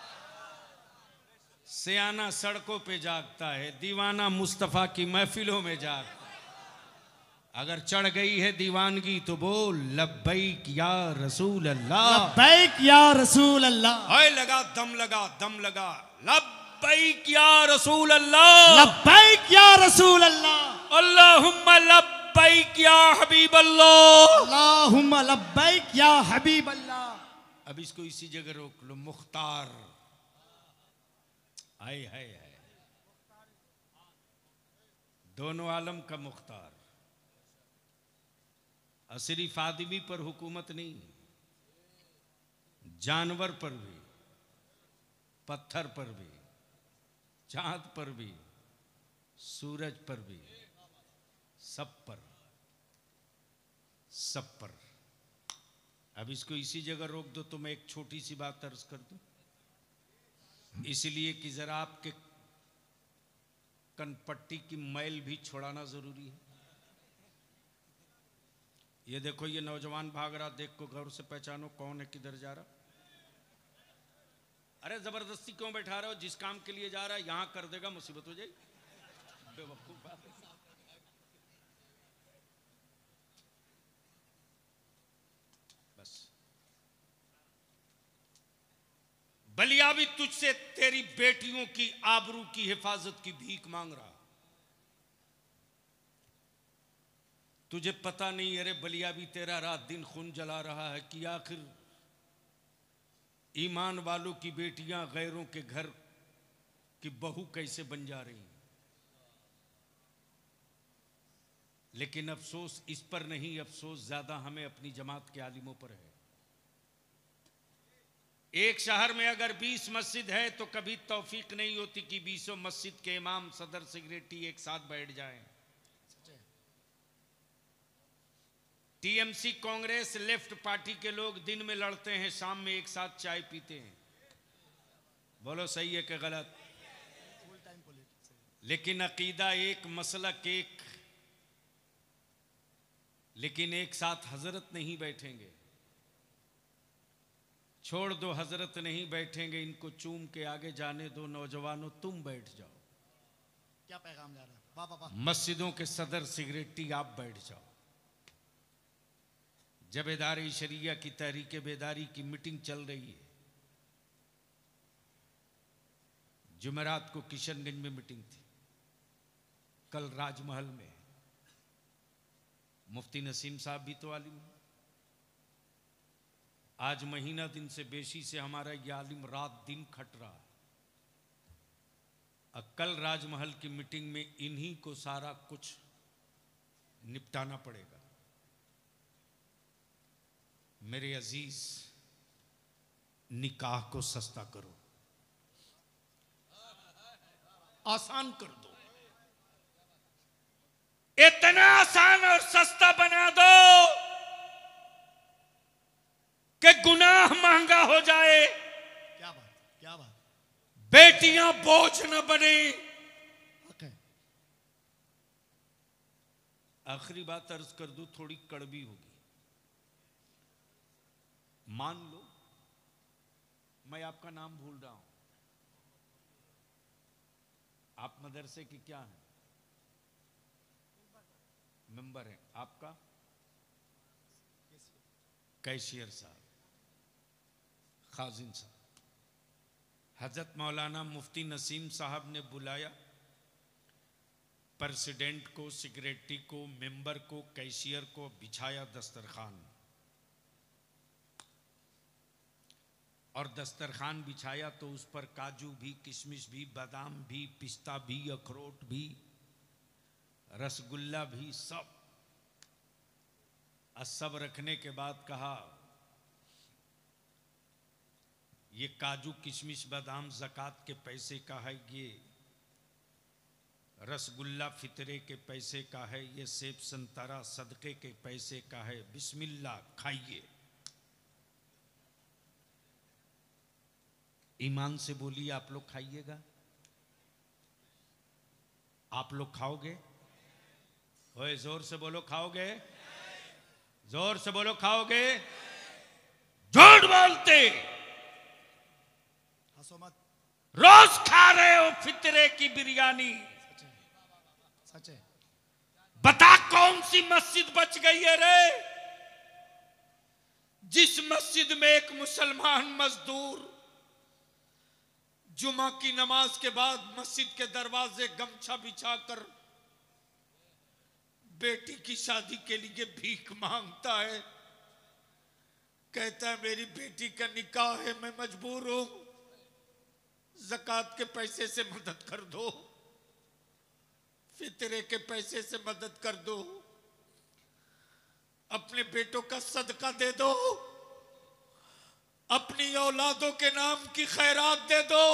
सियाना सड़कों पे जागता है, दीवाना मुस्तफा की महफिलों में जागता है। अगर चढ़ गई है दीवानगी तो बोल लब्बैक या रसूल अल्लाह, लब्बैक या रसूल अल्लाह। हाय लगा, दम लगा, लब्बैक या रसूल अल्लाह, लब्बैक या रसूल अल्लाह। अल्लाहुम्मा लब्बैक या हबीब अल्लाह, अल्लाहुम्मा लब्बैक या हबीब अल्लाह। अब इसको इसी जगह रोक लो। मुख्तार, हाय हाय हाय, दोनों आलम का मुख्तार। सिर्फ आदमी पर हुकूमत नहीं, जानवर पर भी, पत्थर पर भी, चांद पर भी, सूरज पर भी, सब पर। अब इसको इसी जगह रोक दो तो मैं एक छोटी सी बात अर्ज कर दूं, इसलिए कि जरा आपके कनपट्टी की मैल भी छुड़ाना जरूरी है। ये देखो, ये नौजवान भाग रहा, देख को गौर से पहचानो कौन है, किधर जा रहा। अरे जबरदस्ती क्यों बैठा रहे हो? जिस काम के लिए जा रहा है यहां कर देगा, मुसीबत हो जाएगी। बेवकूफ बात है। बस बलिया भी तुझसे तेरी बेटियों की आबरू की हिफाजत की भीख मांग रहा। तुझे पता नहीं, अरे बलिया भी तेरा रात दिन खून जला रहा है कि आखिर ईमान वालों की बेटियां गैरों के घर की बहू कैसे बन जा रही। लेकिन अफसोस इस पर नहीं, अफसोस ज्यादा हमें अपनी जमात के आलिमों पर है। एक शहर में अगर 20 मस्जिद है तो कभी तौफीक नहीं होती कि 20 मस्जिद के इमाम, सदर, सेक्रेटरी एक साथ बैठ जाएं। टीएमसी, कांग्रेस, लेफ्ट पार्टी के लोग दिन में लड़ते हैं, शाम में एक साथ चाय पीते हैं। बोलो सही है कि गलत? लेकिन अकीदा एक, मसलक एक, लेकिन एक साथ हजरत नहीं बैठेंगे। छोड़ दो हजरत नहीं बैठेंगे, इनको चूम के आगे जाने दो। नौजवानों तुम बैठ जाओ। क्या पैगाम जा रहा है? वाह वाह वाह। मस्जिदों के सदर, सेक्रेटरी आप बैठ जाओ। जबेदारी शरिया की तहरीक बेदारी की मीटिंग चल रही है। जुमेरात को किशनगंज में मीटिंग थी, कल राजमहल में। मुफ्ती नसीम साहब भी तो आलिम हैं। आज महीना दिन से बेशी से हमारा यह आलिम रात दिन खट रहा। कल राजमहल की मीटिंग में इन्हीं को सारा कुछ निपटाना पड़ेगा। मेरे अजीज, निकाह को सस्ता करो, आसान कर दो। इतना आसान और सस्ता बना दो कि गुनाह महंगा हो जाए। क्या बात, क्या बात। बेटियां बोझ न बने। आखिरी बात अर्ज कर दूं, थोड़ी कड़वी होगी। मान लो मैं आपका नाम भूल रहा हूं, आप मदरसे की क्या हैं? मेंबर हैं। आपका? कैशियर साहब, खाजिन साहब। हजरत मौलाना मुफ्ती नसीम साहब ने बुलाया प्रेसिडेंट को, सेक्रेटरी को, मेंबर को, कैशियर को, बिछाया दस्तरखान। और दस्तरखान बिछाया तो उस पर काजू भी, किशमिश भी, बादाम भी, पिस्ता भी, अखरोट भी, रसगुल्ला भी, सब रखने के बाद कहा, ये काजू, किशमिश, बादाम ज़कात के पैसे का है, ये रसगुल्ला फितरे के पैसे का है, ये सेब संतरा सदके के पैसे का है, बिस्मिल्लाह खाइए। ईमान से बोलिए, आप लोग खाइएगा? आप लोग खाओगे? ओए जोर से बोलो, खाओगे? जोर से बोलो, खाओगे? झूठ बोलते, हंसो मत। रोज खा रहे हो फितरे की बिरयानी। सच है। बता कौन सी मस्जिद बच गई है रे, जिस मस्जिद में एक मुसलमान मजदूर जुमा की नमाज के बाद मस्जिद के दरवाजे गमछा बिछाकर बेटी की शादी के लिए भीख मांगता है। कहता है मेरी बेटी का निकाह है, मैं मजबूर हूं, ज़कात के पैसे से मदद कर दो, फितरे के पैसे से मदद कर दो, अपने बेटों का सदका दे दो, अपनी औलादों के नाम की खैरात दे दो,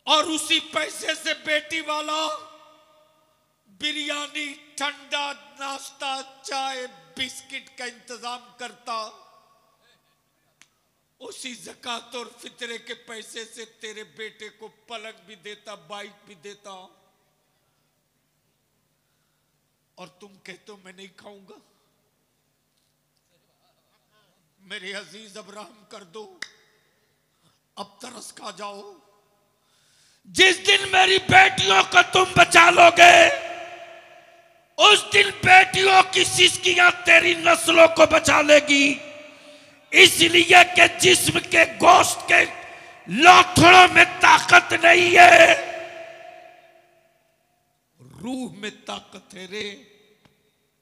और उसी पैसे से बेटी वाला बिरयानी, ठंडा नाश्ता, चाय, बिस्किट का इंतजाम करता। उसी ज़कात और फितरे के पैसे से तेरे बेटे को पलंग भी देता, बाइक भी देता, और तुम कहते हो मैं नहीं खाऊंगा। मेरे अजीज, अब रहम कर दो, अब तरस खा जाओ। जिस दिन मेरी बेटियों को तुम बचा लोगे, उस दिन बेटियों की सिसकियां तेरी नस्लों को बचा लेगी। इसलिए कि जिस्म के गोश्त के लोथड़ों में ताकत नहीं है, रूह में ताकत है रे,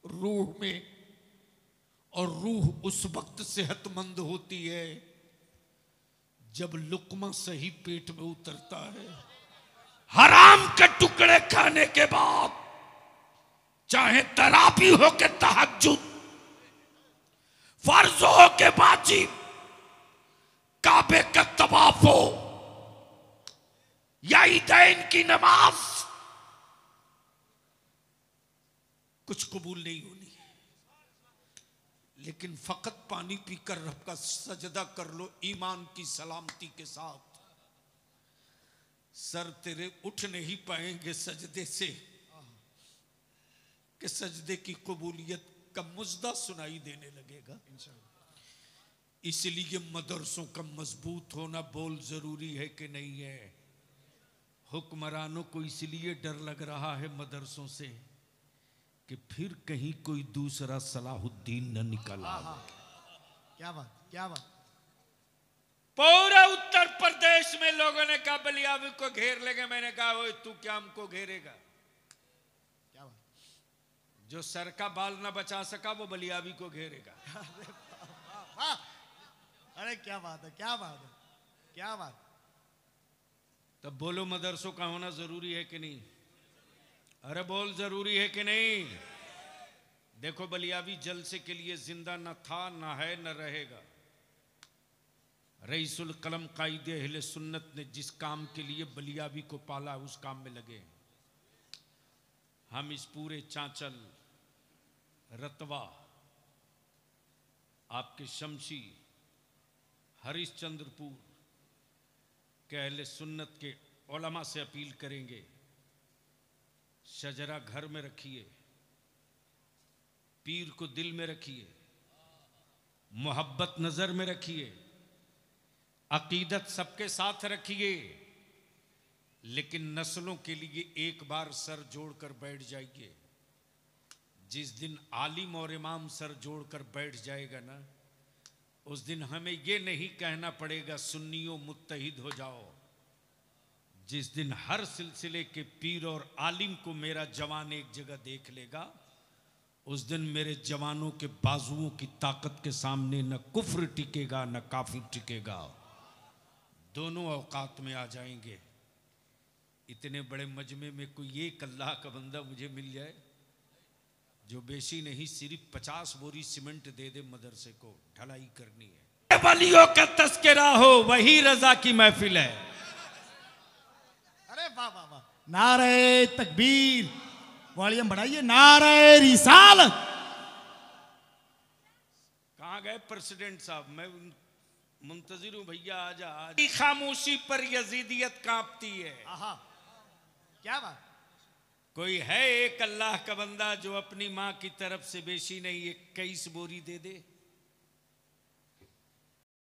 रूह में, और रूह उस वक्त सेहतमंद होती है जब लुकमा सही पेट में उतरता है। हराम के टुकड़े खाने के बाद, चाहे तराबी हो के तहज्जुद, फर्ज हो के वाजिब, काबे का तवाफ हो या ईदैन की नमाज, कुछ कबूल नहीं होनी। लेकिन फकत पानी पीकर रब का सजदा कर लो ईमान की सलामती के साथ, सर तेरे उठ नहीं पाएंगे सजदे से कि सजदे की कबूलियत का मुजदा सुनाई देने लगेगा। इसलिए मदरसों का मजबूत होना बहुत जरूरी है कि नहीं है। हुक्मरानों को इसलिए डर लग रहा है मदरसों से कि फिर कहीं कोई दूसरा सलाहुद्दीन न निकल आए। क्या बात, क्या बात। पूरा उत्तर प्रदेश में लोगों ने कहा बलियावी को घेर लेंगे। मैंने कहा ओए तू क्या हमको घेरेगा? क्या बात। जो सर का बाल ना बचा सका वो बलियावी को घेरेगा। अरे क्या बात है, क्या बात है, क्या बात। तब बोलो मदरसों का होना जरूरी है कि नहीं? अरे बोल जरूरी है कि नहीं? देखो बलियावी जलसे के लिए जिंदा न था, न है, न रहेगा। रईसुल कलम कायदे अहले सुन्नत ने जिस काम के लिए बलियावी को पाला उस काम में लगे। हम इस पूरे चांचल, रतवा, आपके शमशी, हरिश्चंद्रपुर के अहले सुन्नत के उलमा से अपील करेंगे, शजरा घर में रखिए, पीर को दिल में रखिए, मोहब्बत नजर में रखिए, अकीदत सबके साथ रखिए, लेकिन नस्लों के लिए एक बार सर जोड़कर बैठ जाइए। जिस दिन आलिम और इमाम सर जोड़कर बैठ जाएगा ना, उस दिन हमें यह नहीं कहना पड़ेगा सुन्नियों मुत्तहिद हो जाओ। जिस दिन हर सिलसिले के पीर और आलिम को मेरा जवान एक जगह देख लेगा, उस दिन मेरे जवानों के बाजुओं की ताकत के सामने न कुफ्र टिकेगा न काफिर टिकेगा। दोनों औकात में आ जाएंगे। इतने बड़े मजमे में कोई एक अल्लाह का बंदा मुझे मिल जाए जो बेशी नहीं सिर्फ 50 बोरी सीमेंट दे दे, मदरसे को ढलाई करनी है। वलियों का तस्करा हो, वही रजा की महफिल है। अरे वाह वाह वाह। नारे तकबीर, वॉल्यूम बढ़ाइए। नारे रिसालत। कहाँ गए प्रेसिडेंट साहब? मैं मुंतजिर हूं भैया, आजा आज। खामोशी पर यजीदियत कांपती है। आहा, क्या बात। कोई है एक अल्लाह का बंदा जो अपनी माँ की तरफ से बेशी नहीं 21 बोरी दे दे?